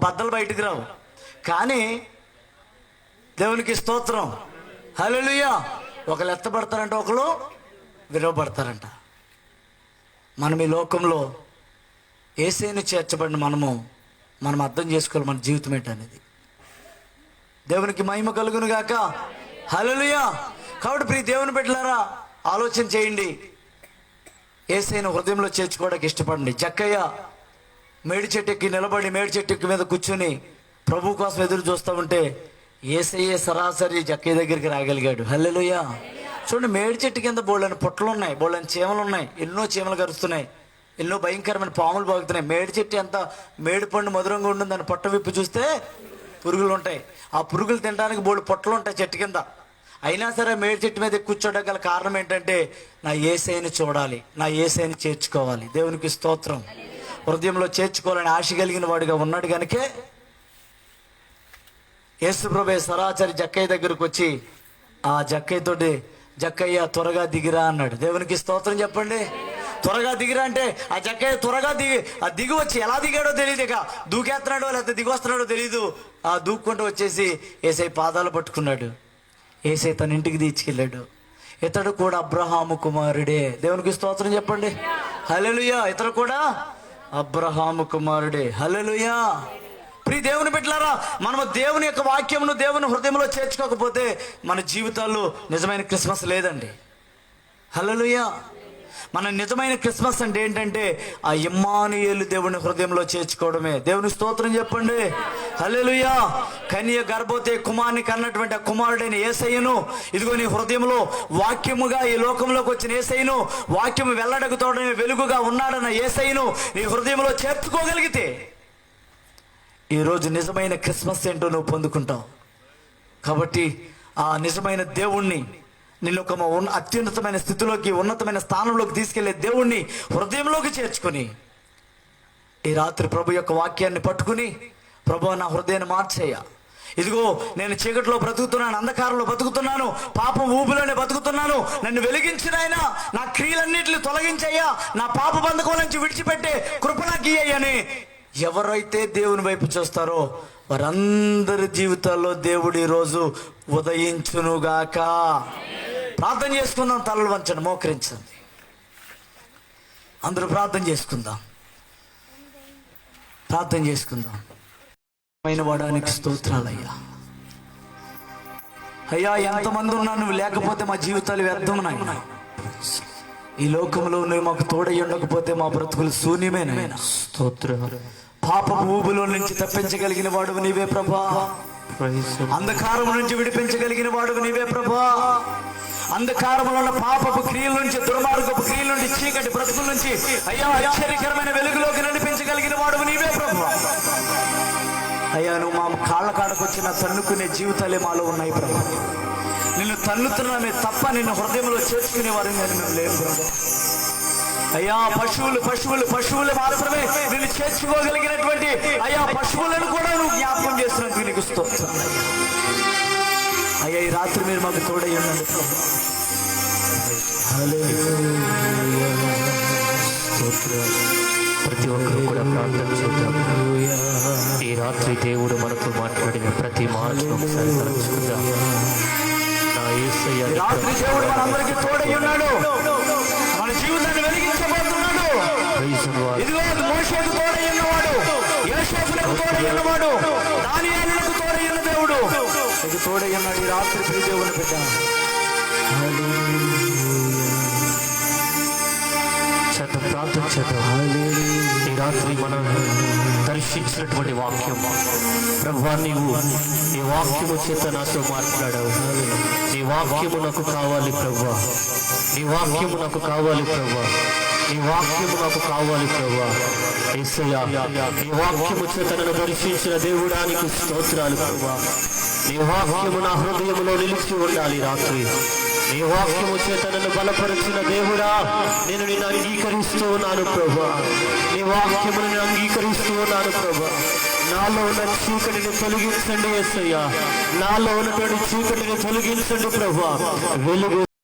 బద్దలు బయటికి రావు. కానీ దేవునికి స్తోత్రం. హల్లెలూయా. ఒకరు ఎత్తపడతారంట, ఒకరు విరవబడతారంట. మనం ఈ లోకంలో యేసయ్యను చేర్చబడిన మనం అర్థం చేసుకోవాలి మన జీవితం ఏంటనేది. దేవునికి మహిమ కలుగును గాక. హల్లెలూయా. కాబట్టి ప్రియ దేవుని బిడ్డలారా, ఆలోచన చేయండి. యేసయ్యను హృదయంలో చేర్చుకోవడానికి ఇష్టపడండి. జక్కయ్య మేడి చెట్టుకి నిలబడి మేడి చెట్టు మీద కూర్చొని ప్రభు కోసం ఎదురు చూస్తూ ఉంటే యేసయ్య సరాసరి జక్కయ్య దగ్గరికి రాగలిగాడు. హల్లెలూయా. చూడండి, మేడి చెట్టు కింద బోళ్ళని పొట్టలు ఉన్నాయి, బోళ్ళని చీమలు ఉన్నాయి, ఎన్నో చీమలు కరుస్తున్నాయి, ఎన్నో భయంకరమైన పాములు బాగుతున్నాయి. మేడి చెట్టు ఎంత మేడి పండు మధురంగా ఉంటుంది, దాన్ని పొట్ట విప్పి చూస్తే పురుగులు ఉంటాయి. ఆ పురుగులు తినడానికి బోళ్ళు పొట్టలు ఉంటాయి చెట్టు కింద. అయినా సరే మేడి చెట్టు మీద కూర్చోవడం గల కారణం ఏంటంటే, నా యేసయ్యను చూడాలి, నా యేసయ్యను చేర్చుకోవాలి. దేవునికి స్తోత్రం. హృదయంలో చేర్చుకోవాలని ఆశ కలిగిన వాడిగా ఉన్నాడు కనుకే యేసుప్రభు సరాసరి జక్కయ్య దగ్గరకు వచ్చి ఆ జక్కయ్యతోటి, జక్కయ్య త్వరగా దిగిరా అన్నాడు. దేవునికి స్తోత్రం చెప్పండి. త్వరగా దిగిరా అంటే ఆ జక్కయ్య త్వరగా దిగి వచ్చి ఎలా దిగాడో తెలియదు, ఇక దూకేస్తున్నాడో లేకపోతే దిగి వస్తున్నాడో తెలియదు. ఆ దూక్కుంటూ వచ్చేసి యేసయ్య పాదాలు పట్టుకున్నాడు. యేసయ్య తన ఇంటికి తీసుకెళ్ళాడు. ఇతడు కూడా అబ్రహాము కుమారుడే. దేవునికి స్తోత్రం చెప్పండి. హల్లెలూయా. ఇతడు కూడా అబ్రహాము కుమారుడే. హల్లెలూయా. ప్రియ దేవుని బిడ్డలారా, మనము దేవుని యొక్క వాక్యమును దేవుని హృదయంలో చేర్చుకోకపోతే మన జీవితాల్లో నిజమైన క్రిస్మస్ లేదండి. హల్లెలూయా. మన నిజమైన క్రిస్మస్ అంటే ఏంటంటే ఆ ఇమ్మానుయేలు దేవుని హృదయంలో చేర్చుకోవడమే. దేవుని స్తోత్రం చెప్పండి. హల్లెలూయా. కన్య గర్భవతి కుమారుని కన్నటువంటి ఆ కుమారుడైన యేసయ్యను ఇదిగో నీ హృదయంలో వాక్యముగా ఈ లోకంలోకి వచ్చిన యేసయ్యను, వాక్యము వెల్లడకు తోడని వెలుగుగా ఉన్నాడన్న యేసయ్యను నీ హృదయంలో చేర్చుకోగలిగితే ఈరోజు నిజమైన క్రిస్మస్ ఏంటో నువ్వు పొందుకుంటావు. కాబట్టి ఆ నిజమైన దేవుణ్ణి, నిన్ను ఒక అత్యున్నతమైన స్థితిలోకి, ఉన్నతమైన స్థానంలోకి తీసుకెళ్లే దేవుణ్ణి హృదయంలోకి చేర్చుకొని ఈ రాత్రి ప్రభు యొక్క వాక్యాన్ని పట్టుకుని, ప్రభు నా హృదయాన్ని మార్చేయ. ఇదిగో నేను చీకటిలో బ్రతుకుతున్నాను, అంధకారంలో బతుకుతున్నాను, పాపం ఊబిలోనే బతుకుతున్నాను, నన్ను వెలిగించిన ఆయన నా క్రియలన్నింటినీ తొలగించయ్యా, నా పాప బంధకం నుంచి విడిచిపెట్టే కృప నాకు ఇయ్యని ఎవరైతే దేవుని వైపు చూస్తారో వారందరి జీవితాల్లో దేవుడు ఈరోజు ఉదయించునుగాక. ప్రార్థన చేసుకుందాం. తలలు వంచండి, మోకరించండి. అందరూ ప్రార్థన చేసుకుందాం. ప్రార్థన చేసుకుందాం. వాడానికి స్తోత్రాలయ్యా. అయ్యా, ఎంతమంది ఉన్నా నువ్వు లేకపోతే మా జీవితాలు వ్యర్థమున్నాయి. ఈ లోకంలో నువ్వు మాకు తోడై ఉండకపోతే మా బ్రతుకులు శూన్యమేనైనా. స్తోత్రాలు. పాపపు ఊబిలో నుంచి తప్పించగలిగిన వాడు నీవే ప్రభా. అంధకారం నుంచి విడిపించగలిగిన వాడు నీవే ప్రభా. అంధకారంలో ఉన్న పాపపు క్రియల నుంచి, దుర్మార్గపు క్రియల నుంచి, చీకటి బ్రతుకుల నుంచి అయ్యా ఆశ్చర్యకరమైన వెలుగులోకి నడిపించగలిగిన వాడు నీవే ప్రభా. అయ్యా, నువ్వు మా కాళ్ళ కాడకొచ్చిన తన్నుకునే జీవితాలే మాలో ఉన్నాయి ప్రభా. నిన్ను తన్నుతున్నామే తప్ప నిన్ను హృదయంలో చేర్చుకునే వారిని మేము లేవు ప్రభా. అయ్యా, పశువులు మాత్రమే నిన్ను చేర్చుకోగలిగినటువంటి అయ్యా పశువులను కూడా నువ్వు జ్ఞాపకం చేస్తున్నందుకు నీకు స్తోత్రం అయ్యా. ఈ రాత్రి మీరు మాకు తోడై ఉండండి. ప్రతి ఒక్కరు కూడా ప్రార్థన చేద్దాం. ఈ రాత్రి దేవుడు మనతో మాట్లాడిన ప్రతి మాటను ఒకసారి తలుచుకుందాం. నా యేసయ్య రాత్రి దేవుడు మనందరికీ తోడై ఉన్నాడు, మన జీవితాన్ని వెలిగించబోతున్నాడు. ఇదిగో మోషేకు తోడై ఉన్నవాడు, యోసేపులకు తోడై ఉన్నవాడు, దానియేలులకు తోడై ఉన్న దేవుడు ఇది తోడై ఉన్నాడు. ఈ రాత్రి ప్రియ దేవుని బిడ్డ ప్రార్థన చేద్దాం. ఈ రాత్రి మనం దర్శించినటువంటి వాక్యం ప్రభువా, నీవు ఈ వాక్యము చేత నాతో మాట్లాడావు. నీ వాక్యము నాకు కావాలి ప్రభువా, నీ వాక్యము నాకు కావాలి ప్రభువా, నీ వాక్యము నాకు కావాలి ప్రభువా. యేసయ్యా, నీ వాక్యము చేత నన్ను దర్శించిన దేవుడానికి స్తోత్రాలు ప్రభువా. నీ వాక్యము నా హృదయములో నిలిచి ఉండాలి రాత్రి. నీ వాక్యము చేత నన్ను బలపరిచిన దేవుడా, నేను నిన్ను అంగీకరిస్తూ ఉన్నాను ప్రభువా. నీ వాక్యమును నేను అంగీకరిస్తూ ఉన్నాను ప్రభువా. నాలో ఉన్న చీకటిని తొలగించండి యేసయ్యా, నాలో ఉన్నటువంటి చీకటిని తొలగించండి ప్రభువా. వెలుగు